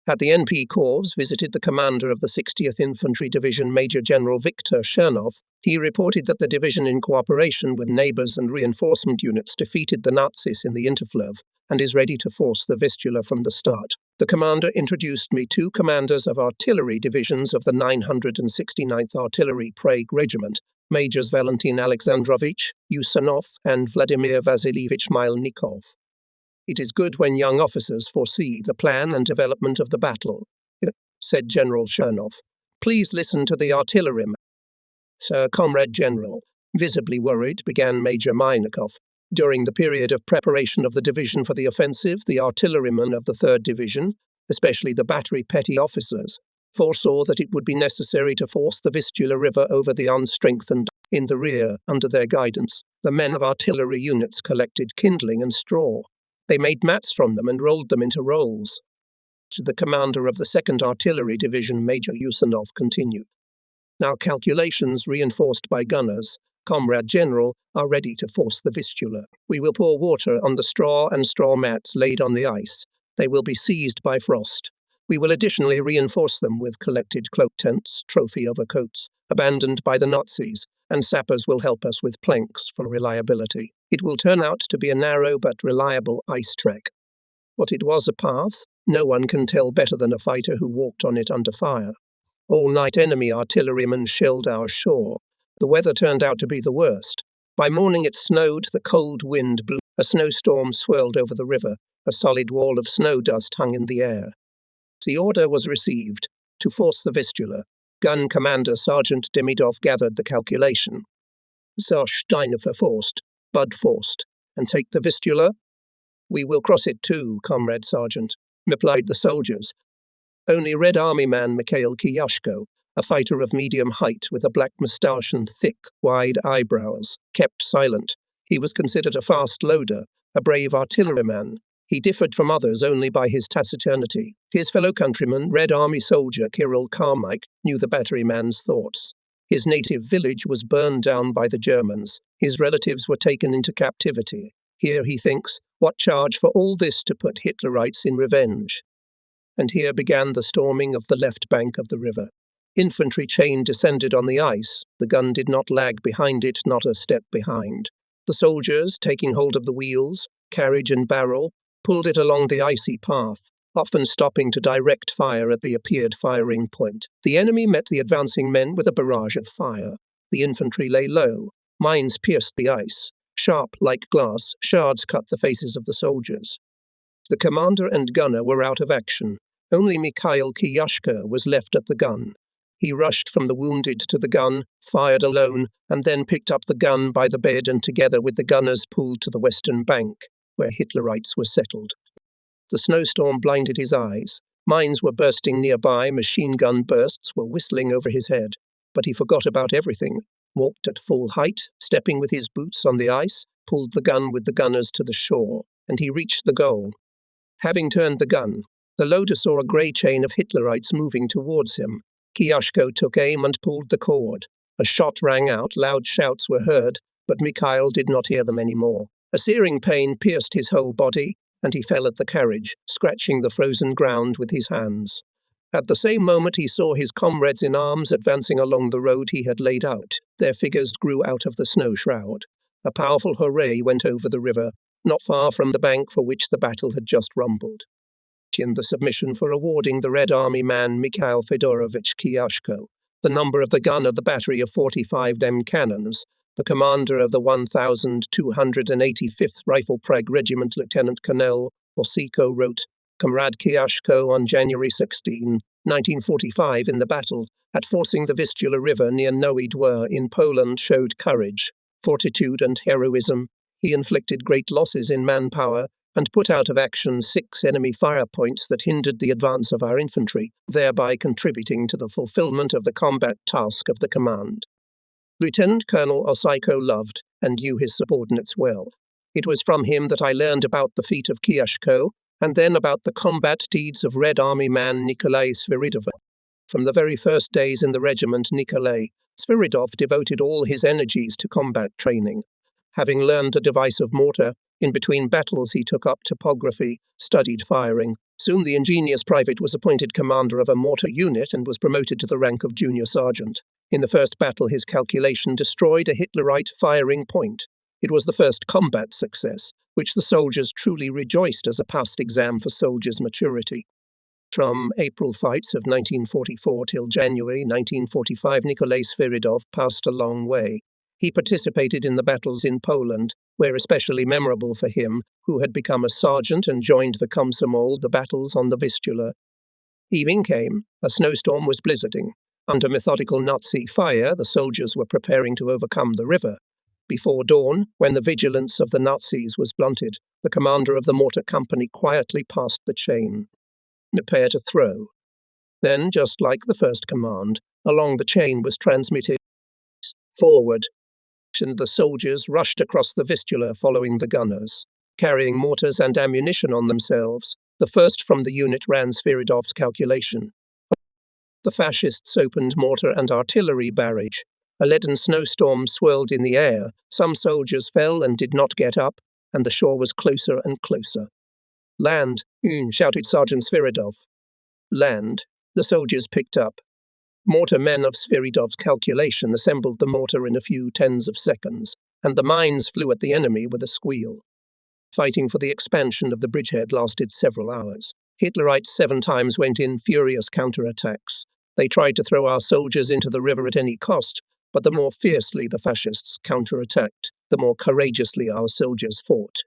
At the NP Corps visited the commander of the 60th Infantry Division, Major General Viktor Chernov. He reported that the division, in cooperation with neighbours and reinforcement units, defeated the Nazis in the Interfleuve and is ready to force the Vistula from the start. The commander introduced me two commanders of artillery divisions of the 969th Artillery Prague Regiment, Majors Valentin Alexandrovich Usanov and Vladimir Vasilievich Milnikov. "It is good when young officers foresee the plan and development of the battle," said General Chernov. "Please listen to the artilleryman." "Sir, Comrade General," visibly worried, began Major Meinikov. During the period of preparation of the division for the offensive, the artillerymen of the 3rd Division, especially the battery petty officers, foresaw that it would be necessary to force the Vistula River over the unstrengthened. In the rear, under their guidance, the men of artillery units collected kindling and straw. They made mats from them and rolled them into rolls. The commander of the 2nd Artillery Division, Major Usanov, continued. "Now calculations reinforced by gunners, Comrade General, are ready to force the Vistula. We will pour water on the straw and straw mats laid on the ice. They will be seized by frost. We will additionally reinforce them with collected cloak tents, trophy overcoats, abandoned by the Nazis, and sappers will help us with planks for reliability. It will turn out to be a narrow but reliable ice track. What it was a path, no one can tell better than a fighter who walked on it under fire. All night enemy artillerymen shelled our shore. The weather turned out to be the worst. By morning it snowed, the cold wind blew, a snowstorm swirled over the river, a solid wall of snow dust hung in the air. The order was received to force the Vistula. Gun Commander Sergeant Demidov gathered the calculation. "Sir Steiner forced, Bud forced, and take the Vistula?" "We will cross it too, Comrade Sergeant," replied the soldiers. Only Red Army man Mikhail Kiyashko, a fighter of medium height with a black moustache and thick, wide eyebrows, kept silent. He was considered a fast loader, a brave artilleryman. He differed from others only by his taciturnity. His fellow countryman, Red Army soldier Kirill Carmike, knew the batteryman's thoughts. His native village was burned down by the Germans. His relatives were taken into captivity. Here, he thinks, what charge for all this to put Hitlerites in revenge? And here began the storming of the left bank of the river. Infantry chain descended on the ice. The gun did not lag behind it, not a step behind. The soldiers, taking hold of the wheels, carriage and barrel, pulled it along the icy path, often stopping to direct fire at the appeared firing point. The enemy met the advancing men with a barrage of fire. The infantry lay low. Mines pierced the ice. Sharp, like glass, shards cut the faces of the soldiers. The commander and gunner were out of action. Only Mikhail Kiyashko was left at the gun. He rushed from the wounded to the gun, fired alone, and then picked up the gun by the bed and together with the gunners pulled to the western bank, where Hitlerites were settled. The snowstorm blinded his eyes. Mines were bursting nearby, machine gun bursts were whistling over his head. But he forgot about everything, walked at full height, stepping with his boots on the ice, pulled the gun with the gunners to the shore, and he reached the goal. Having turned the gun, the loader saw a grey chain of Hitlerites moving towards him. Kiyashko took aim and pulled the cord. A shot rang out, loud shouts were heard, but Mikhail did not hear them any more. A searing pain pierced his whole body, and he fell at the carriage, scratching the frozen ground with his hands. At the same moment he saw his comrades in arms advancing along the road he had laid out. Their figures grew out of the snow shroud. A powerful hooray went over the river, not far from the bank for which the battle had just rumbled. In the submission for awarding the Red Army man Mikhail Fedorovich Kiyashko the number of the gun of the battery of 45 dem cannons, the commander of the 1,285th Rifle Prague Regiment, Lieutenant Colonel Osiko, wrote, "Comrade Kiyashko on January 16, 1945 in the battle at forcing the Vistula River near Nowy Dwór in Poland showed courage, fortitude and heroism. He inflicted great losses in manpower and put out of action 6 enemy fire points that hindered the advance of our infantry, thereby contributing to the fulfillment of the combat task of the command." Lieutenant Colonel Osiko loved and knew his subordinates well. It was from him that I learned about the feat of Kiyashko, and then about the combat deeds of Red Army man Nikolai Sviridov. From the very first days in the regiment, Nikolai Sviridov devoted all his energies to combat training. Having learned a device of mortar, in between battles he took up topography, studied firing. Soon the ingenious private was appointed commander of a mortar unit and was promoted to the rank of junior sergeant. In the first battle his calculation destroyed a Hitlerite firing point. It was the first combat success, which the soldiers truly rejoiced as a past exam for soldiers' maturity. From April fights of 1944 till January 1945, Nikolai Sviridov passed a long way. He participated in the battles in Poland, were especially memorable for him, who had become a sergeant and joined the Komsomol, the battles on the Vistula. Evening came, a snowstorm was blizzarding. Under methodical Nazi fire, the soldiers were preparing to overcome the river. Before dawn, when the vigilance of the Nazis was blunted, the commander of the mortar company quietly passed the chain. Prepare to throw. Then, just like the first command, along the chain was transmitted, forward, and the soldiers rushed across the Vistula following the gunners, carrying mortars and ammunition on themselves. The first from the unit ran Sviridov's calculation. The fascists opened mortar and artillery barrage. A leaden snowstorm swirled in the air. Some soldiers fell and did not get up, and the shore was closer and closer. Land, shouted Sergeant Sviridov. Land. The soldiers picked up. Mortar men of Sviridov's calculation assembled the mortar in a few tens of seconds, and the mines flew at the enemy with a squeal. Fighting for the expansion of the bridgehead lasted several hours. Hitlerites 7 times went in furious counterattacks. They tried to throw our soldiers into the river at any cost, but the more fiercely the fascists counterattacked, the more courageously our soldiers fought.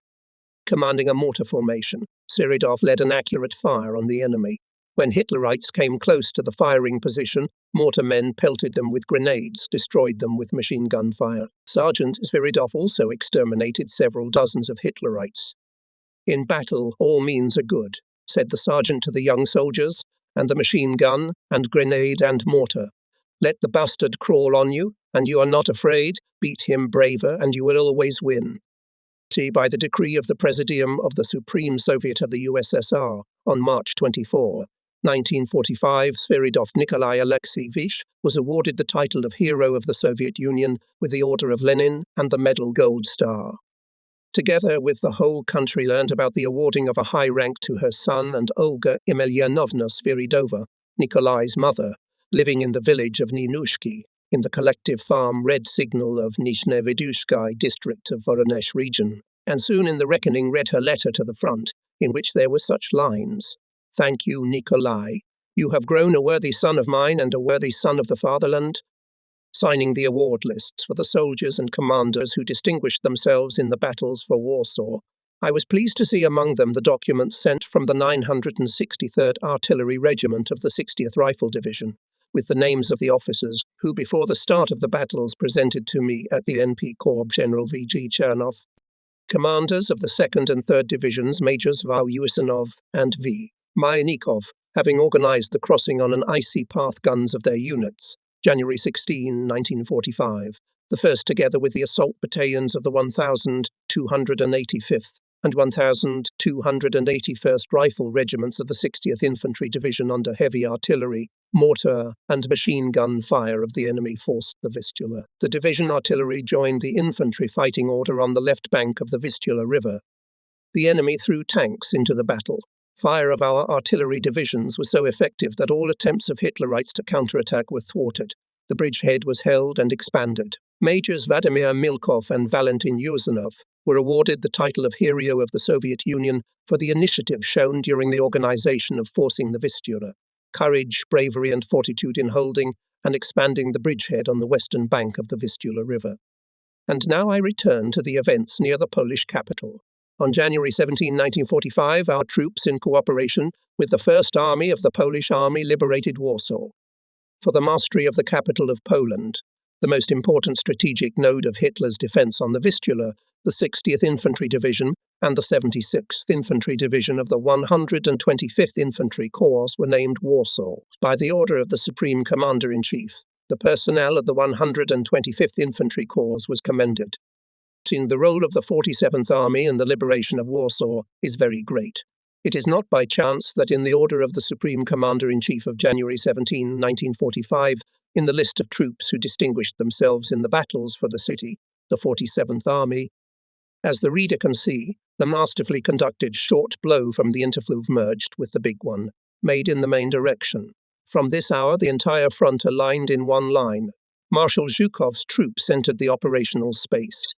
Commanding a mortar formation, Sviridov led an accurate fire on the enemy. When Hitlerites came close to the firing position, mortar men pelted them with grenades, destroyed them with machine gun fire. Sergeant Sviridov also exterminated several dozens of Hitlerites. In battle, all means are good, said the sergeant to the young soldiers, and the machine gun, and grenade and mortar. Let the bastard crawl on you, and you are not afraid, beat him braver, and you will always win. See, by the decree of the Presidium of the Supreme Soviet of the USSR, on March 24, 1945, Sviridov Nikolai Alexeyevich was awarded the title of Hero of the Soviet Union with the Order of Lenin and the Medal Gold Star. Together with the whole country learned about the awarding of a high rank to her son and Olga Emelianovna Sviridova, Nikolai's mother, living in the village of Ninushki, in the collective farm Red Signal of Nizhnevedushsky district of Voronezh region, and soon in the reckoning read her letter to the front, in which there were such lines. Thank you, Nikolai. You have grown a worthy son of mine and a worthy son of the fatherland. Signing the award lists for the soldiers and commanders who distinguished themselves in the battles for Warsaw, I was pleased to see among them the documents sent from the 963rd Artillery Regiment of the 60th Rifle Division, with the names of the officers who before the start of the battles presented to me at the NP Corps General V.G. Chernov. Commanders of the 2nd and 3rd Divisions, Majors V. Usanov and V. Mynikov, having organized the crossing on an icy path guns of their units, January 16, 1945, the first together with the assault battalions of the 1,285th and 1,281st Rifle Regiments of the 60th Infantry Division under heavy artillery, mortar, and machine gun fire of the enemy forced the Vistula. The division artillery joined the infantry fighting order on the left bank of the Vistula River. The enemy threw tanks into the battle. Fire of our artillery divisions was so effective that all attempts of Hitlerites to counterattack were thwarted. The bridgehead was held and expanded. Majors Vladimir Milkov and Valentin Yusanov were awarded the title of Hero of the Soviet Union for the initiative shown during the organization of forcing the Vistula, courage, bravery, and fortitude in holding and expanding the bridgehead on the western bank of the Vistula River. And now I return to the events near the Polish capital. On January 17, 1945, our troops, in cooperation with the First Army of the Polish Army, liberated Warsaw. For the mastery of the capital of Poland, the most important strategic node of Hitler's defense on the Vistula, the 60th Infantry Division and the 76th Infantry Division of the 125th Infantry Corps were named Warsaw by the order of the Supreme Commander-in-Chief. The personnel of the 125th Infantry Corps was commended. The role of the 47th Army in the liberation of Warsaw is very great. It is not by chance that in the order of the Supreme Commander-in-Chief of January 17, 1945, in the list of troops who distinguished themselves in the battles for the city, the 47th Army, as the reader can see, the masterfully conducted short blow from the interfluve merged with the big one, made in the main direction. From this hour, the entire front aligned in one line. Marshal Zhukov's troops entered the operational space.